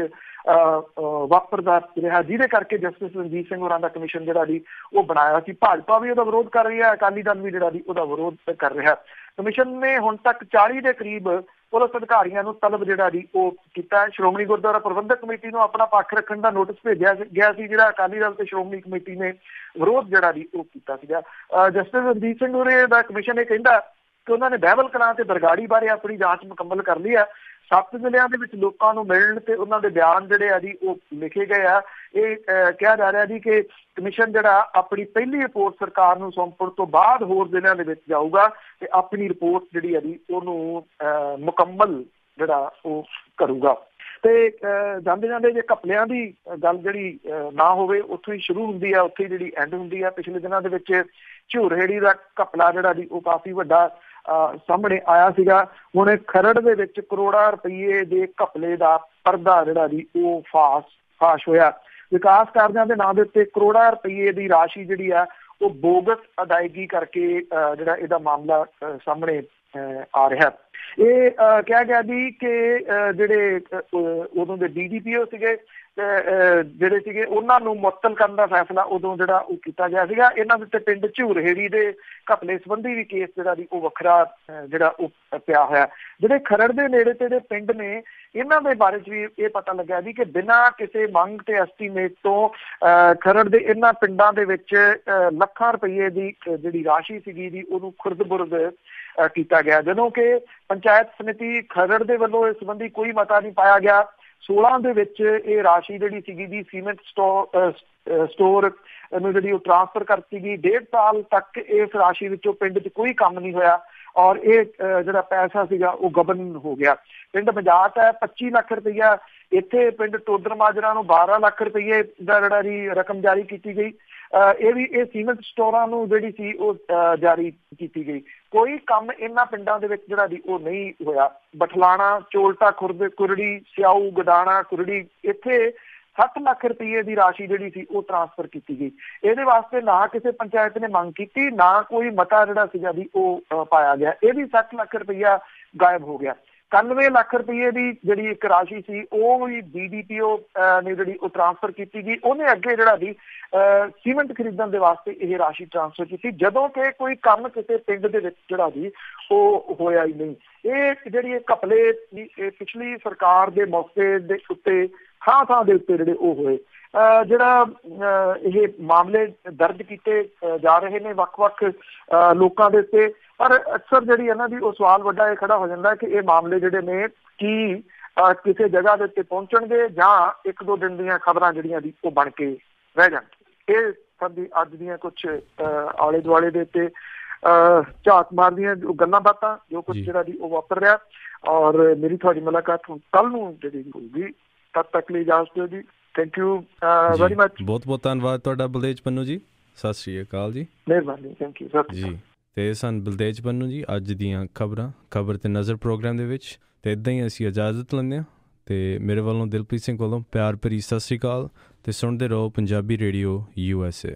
ਵਾਪਰਦਾ ਰਿਹਾ, ਜਿਹਦੇ ਕਰਕੇ ਜਸਟਿਸ ਰਣਜੀਤ ਸਿੰਘ ਹੋਰਾਂ ਦਾ ਕਮਿਸ਼ਨ ਜਿਹੜਾ ਜੀ ਉਹ ਬਣਾਇਆ ਸੀ। ਭਾਜਪਾ ਵੀ ਉਹਦਾ ਵਿਰੋਧ ਕਰ ਰਹੀ ਹੈ, ਅਕਾਲੀ ਦਲ ਵੀ ਜਿਹੜਾ ਜੀ ਉਹਦਾ ਵਿਰੋਧ ਕਰ ਰਿਹਾ। ਕਮਿਸ਼ਨ ਨੇ ਹੁਣ ਤੱਕ 40 ਦੇ ਕਰੀਬ ਪੁਲਿਸ ਅਧਿਕਾਰੀਆਂ ਨੂੰ ਤਲਬ ਜਿਹੜਾ ਜੀ ਉਹ ਕੀਤਾ। ਸ਼੍ਰੋਮਣੀ ਗੁਰਦੁਆਰਾ ਪ੍ਰਬੰਧਕ ਕਮੇਟੀ ਨੂੰ ਆਪਣਾ ਪੱਖ ਰੱਖਣ ਦਾ ਨੋਟਿਸ ਭੇਜਿਆ ਗਿਆ ਸੀ, ਜਿਹੜਾ ਅਕਾਲੀ ਦਲ ਤੇ ਸ਼੍ਰੋਮਣੀ ਕਮੇਟੀ ਨੇ ਵਿਰੋਧ ਜਿਹੜਾ ਜੀ ਉਹ ਕੀਤਾ ਸੀਗਾ। ਜਸਟਿਸ ਰਣਜੀਤ ਸਿੰਘ ਹੋਰਾਂ ਦਾ ਕਮਿਸ਼ਨ ਇਹ ਕਹਿੰਦਾ ਕਿ ਉਹਨਾਂ ਨੇ ਬਾਈਬਲ ਕਲਾਂ ਤੇ ਬਰਗਾੜੀ ਬਾਰੇ ਆਪਣੀ ਜਾਂਚ ਮੁਕੰਮਲ ਕਰ ਲਈ ਹੈ। 7 ਜ਼ਿਲ੍ਹਿਆਂ ਦੇ ਵਿੱਚ ਲੋਕਾਂ ਨੂੰ ਮਿਲਣ ਤੇ ਉਹਨਾਂ ਦੇ ਬਿਆਨ ਜਿਹੜੇ ਆ ਜੀ ਉਹ ਲਿਖੇ ਗਏ ਆ। ਇਹ ਕਿਹਾ ਜਾ ਰਿਹਾ ਜੀ ਕਿ ਕਮਿਸ਼ਨ ਜਿਹੜਾ ਆਪਣੀ ਪਹਿਲੀ ਰਿਪੋਰਟ ਸਰਕਾਰ ਨੂੰ ਸੌਂਪਣ ਤੋਂ ਬਾਅਦ ਹੋਰ ਜ਼ਿਲ੍ਹਿਆਂ ਦੇ ਵਿੱਚ ਜਾਊਗਾ ਤੇ ਆਪਣੀ ਰਿਪੋਰਟ ਜਿਹੜੀ ਆ ਜੀ ਉਹਨੂੰ ਮੁਕੰਮਲ ਜਿਹੜਾ ਉਹ ਕਰੂਗਾ। ਤੇ ਜਾਂਦੇ ਜਾਂਦੇ ਜੇ ਘਪਲਿਆਂ ਦੀ ਗੱਲ ਜਿਹੜੀ ਨਾ ਹੋਵੇ ਉੱਥੋਂ ਹੀ ਸ਼ੁਰੂ ਹੁੰਦੀ ਆ, ਉੱਥੇ ਜਿਹੜੀ ਐਂਡ ਹੁੰਦੀ ਆ। ਪਿਛਲੇ ਦਿਨਾਂ ਦੇ ਵਿੱਚ ਝੂਰਹੇੜੀ ਦਾ ਘਪਲਾ ਜਿਹੜਾ ਜੀ ਉਹ ਕਾਫੀ ਵੱਡਾ ਸਾਹਮਣੇ ਆਇਆ ਸੀਗਾ। ਹੁਣ ਖਰੜ ਦੇ ਵਿੱਚ ਕਰੋੜਾਂ ਰੁਪਏ ਦੇ ਘਪਲੇ ਦਾ ਪਰਦਾ ਜਿਹੜਾ ਜੀ ਉਹ ਫਾਸ਼ ਹੋਇਆ। ਵਿਕਾਸ ਕਾਰਜਾਂ ਦੇ ਨਾਂ ਦੇ ਉੱਤੇ ਕਰੋੜਾਂ ਰੁਪਏ ਦੀ ਰਾਸ਼ੀ ਜਿਹੜੀ ਆ ਉਹ ਬੋਗਸ ਅਦਾਇਗੀ ਕਰਕੇ ਜਿਹੜਾ ਇਹਦਾ ਮਾਮਲਾ ਸਾਹਮਣੇ ਆ ਰਿਹਾ। ਇਹ ਕਿਹਾ ਗਿਆ ਜੀ ਕਿ ਜਿਹੜੇ ਉਦੋਂ ਦੇ DGPO ਸੀਗੇ ਜਿਹੜੇ ਸੀਗੇ ਉਹਨਾਂ ਨੂੰ ਮੁਅੱਤਲ ਕਰਨ ਦਾ ਫੈਸਲਾ ਉਦੋਂ ਜਿਹੜਾ ਉਹ ਕੀਤਾ ਗਿਆ ਸੀਗਾ। ਇਹਨਾਂ ਦੇ ਉੱਤੇ ਪਿੰਡ ਝੂਰਹੇੜੀ ਦੇ ਘਪਲੇ ਸੰਬੰਧੀ ਵੀ ਕੇਸ ਜਿਹੜਾ ਜੀ ਉਹ ਵੱਖਰਾ ਜਿਹੜਾ ਉਹ ਪਿਆ ਹੋਇਆ। ਜਿਹੜੇ ਖਰੜ ਦੇ ਨੇੜੇ ਤੇੜੇ ਪਿੰਡ ਨੇ ਇਹਨਾਂ ਦੇ ਬਾਰੇ 'ਚ ਵੀ ਇਹ ਪਤਾ ਲੱਗਿਆ ਜੀ ਕਿ ਬਿਨਾਂ ਕਿਸੇ ਮੰਗ ਤੇ ਐਸਟੀਮੇਟ ਤੋਂ ਖਰੜ ਦੇ ਇਹਨਾਂ ਪਿੰਡਾਂ ਦੇ ਵਿੱਚ ਲੱਖਾਂ ਰੁਪਏ ਦੀ ਜਿਹੜੀ ਰਾਸ਼ੀ ਸੀਗੀ ਜੀ ਉਹਨੂੰ ਖੁਰਦ-ਬੁਰਦ ਕੀਤਾ ਗਿਆ। ਜਦੋਂ ਕਿ ਪੰਚਾਇਤ ਸਮਿਤੀ ਖਰੜ ਦੇ ਵੱਲੋਂ ਇਸ ਸੰਬੰਧੀ ਕੋਈ ਮਤਾ ਨਹੀਂ ਪਾਇਆ ਗਿਆ। 16 ਦੇ ਵਿੱਚ ਇਹ ਰਾਸ਼ੀ ਜਿਹੜੀ ਸੀਗੀ ਜੀ ਸੀਮੈਂਟ ਸਟੋਰ ਨੂੰ ਜਿਹੜੀ ਉਹ ਟ੍ਰਾਂਸਫਰ ਕਰਤੀ ਗਈ। 1.5 ਸਾਲ ਤੱਕ ਇਸ ਰਾਸ਼ੀ ਵਿੱਚੋਂ ਪਿੰਡ 'ਚ ਕੋਈ ਕੰਮ ਨਹੀਂ ਹੋਇਆ ਔਰ ਇਹ ਜਿਹੜਾ ਪੈਸਾ ਸੀਗਾ ਉਹ ਗਬਨ ਹੋ ਗਿਆ। ਪਿੰਡ ਮਜਾਤ ਹੈ 25 ਲੱਖ ਰੁਪਈਆ, ਇੱਥੇ ਪਿੰਡ ਟੋਡਰ ਮਾਜਰਾ ਨੂੰ 12 ਲੱਖ ਰੁਪਈਏ ਦਾ ਜਿਹੜਾ ਜੀ ਰਕਮ ਜਾਰੀ ਕੀਤੀ ਗਈ। ਇਹ ਵੀ ਇਹ ਸੀਮੈਂਟ ਸਟੋਰਾਂ ਨੂੰ ਜਿਹੜੀ ਸੀ ਉਹ ਜਾਰੀ ਕੀਤੀ ਗਈ। ਕੋਈ ਕੰਮ ਇਹਨਾਂ ਪਿੰਡਾਂ ਦੇ ਵਿੱਚ ਜਿਹੜਾ ਦੀ ਉਹ ਨਹੀਂ ਹੋਇਆ। ਬਠਲਾਣਾ, ਚੋਲਟਾ ਖੁਰਦ, ਕੁਰੜੀ, ਸਿਆਊ, ਗਦਾਣਾ, ਕੁਰੜੀ, ਇੱਥੇ 7 ਲੱਖ ਰੁਪਏ ਦੀ ਰਾਸ਼ੀ ਜਿਹੜੀ ਸੀ ਉਹ ਟ੍ਰਾਂਸਫਰ ਕੀਤੀ ਗਈ। ਇਹਦੇ ਵਾਸਤੇ ਨਾ ਕਿਸੇ ਪੰਚਾਇਤ ਨੇ ਮੰਗ ਕੀਤੀ, ਨਾ ਕੋਈ ਮਤਾ ਜਿਹੜਾ ਸੀਗਾ ਦੀ ਉਹ ਪਾਇਆ ਗਿਆ। ਇਹ ਵੀ 7 ਲੱਖ ਰੁਪਈਆ ਗਾਇਬ ਹੋ ਗਿਆ। 91 ਲੱਖ ਰੁਪਏ ਦੀ ਜਿਹੜੀ ਇੱਕ ਰਾਸ਼ੀ ਸੀ ਉਹ ਵੀ BDPO ਨੇ ਜਿਹੜੀ ਉਹ ਟ੍ਰਾਂਸਫਰ ਕੀਤੀ ਗਈ। ਉਹਨੇ ਅੱਗੇ ਜਿਹੜਾ ਦੀ ਸੀਮੈਂਟ ਖਰੀਦਣ ਦੇ ਵਾਸਤੇ ਇਹ ਰਾਸ਼ੀ ਟ੍ਰਾਂਸਫਰ ਕੀਤੀ, ਜਦੋਂ ਕਿ ਕੋਈ ਕੰਮ ਕਿਸੇ ਪਿੰਡ ਦੇ ਵਿੱਚ ਜਿਹੜਾ ਦੀ ਉਹ ਹੋਇਆ ਹੀ ਨਹੀਂ। ਇਹ ਜਿਹੜੀ ਘਪਲੇ ਪਿਛਲੀ ਸਰਕਾਰ ਦੇ ਮੌਕੇ ਦੇ ਉੱਤੇ ਥਾਂ ਦੇ ਉੱਤੇ ਜਿਹੜੇ ਉਹ ਹੋਏ। ਜਿਹੜਾ ਇਹ ਮਾਮਲੇ ਦਰਜ ਕੀਤੇ ਜਾ ਰਹੇ ਨੇ ਵੱਖ-ਵੱਖ ਲੋਕਾਂ ਦੇ ਉੱਤੇ, ਪਰ ਅਕਸਰ ਜਿਹੜੀ ਇਹਨਾਂ ਦੀ ਉਹ ਸਵਾਲ ਵੱਡਾ ਇਹ ਖੜਾ ਹੋ ਜਾਂਦਾ ਕਿ ਇਹ ਮਾਮਲੇ ਜਿਹੜੇ ਨੇ ਕੀ ਕਿਸੇ ਜਗ੍ਹਾ ਦੇ ਉੱਤੇ ਪਹੁੰਚਣਗੇ ਜਾਂ 1-2 ਦਿਨ ਦੀਆਂ ਖਬਰਾਂ ਜਿਹੜੀਆਂ ਦੀ ਉਹ ਬਣ ਕੇ ਰਹਿ ਜਾਣਗੀਆਂ। ਇਹ ਸਾਡੀ ਅੱਜ ਦੀਆਂ ਕੁਛ ਆਲੇ ਦੁਆਲੇ ਦੇ ਉੱਤੇ ਝਾਤ ਮਾਰਦੀਆਂ ਗੱਲਾਂ ਬਾਤਾਂ ਜੋ ਕੁਛ ਜਿਹੜਾ ਦੀ ਉਹ ਵਾਪਰ ਰਿਹਾ। ਔਰ ਮੇਰੀ ਤੁਹਾਡੀ ਮੁਲਾਕਾਤ ਕੱਲ ਨੂੰ ਜਿਹੜੀ ਹੋਊਗੀ, ਤਦ ਤੱਕ ਲਈ ਇਜਾਜ਼ਤ ਦਿਓ ਜੀ। Thank you very much. ਬਹੁਤ ਧੰਨਵਾਦ ਤੁਹਾਡਾ ਬਲਤੇਜ ਪੰਨੂ ਜੀ। ਸਤਿ ਸ਼੍ਰੀ ਅਕਾਲ ਜੀ। ਮਿਹਰਬਾਨੀ। ਥੈਂਕ ਯੂ ਜੀ। ਤੇ ਸਨ ਬਲਤੇਜ ਪੰਨੂ ਜੀ ਅੱਜ ਦੀਆਂ ਖਬਰ ਤੇ ਨਜ਼ਰ ਪ੍ਰੋਗਰਾਮ ਦੇ ਵਿੱਚ। ਤੇ ਇੱਦਾਂ ਹੀ ਅਸੀਂ ਇਜਾਜ਼ਤ ਲੈਂਦੇ ਹਾਂ। ਤੇ ਮੇਰੇ ਵੱਲੋਂ ਦਿਲਪ੍ਰੀਤ ਸਿੰਘ ਵੱਲੋਂ ਪਿਆਰ ਭਰੀ ਸਤਿ ਸ਼੍ਰੀ ਅਕਾਲ। ਤੇ ਸੁਣਦੇ ਰਹੋ ਪੰਜਾਬੀ ਰੇਡੀਓ USA।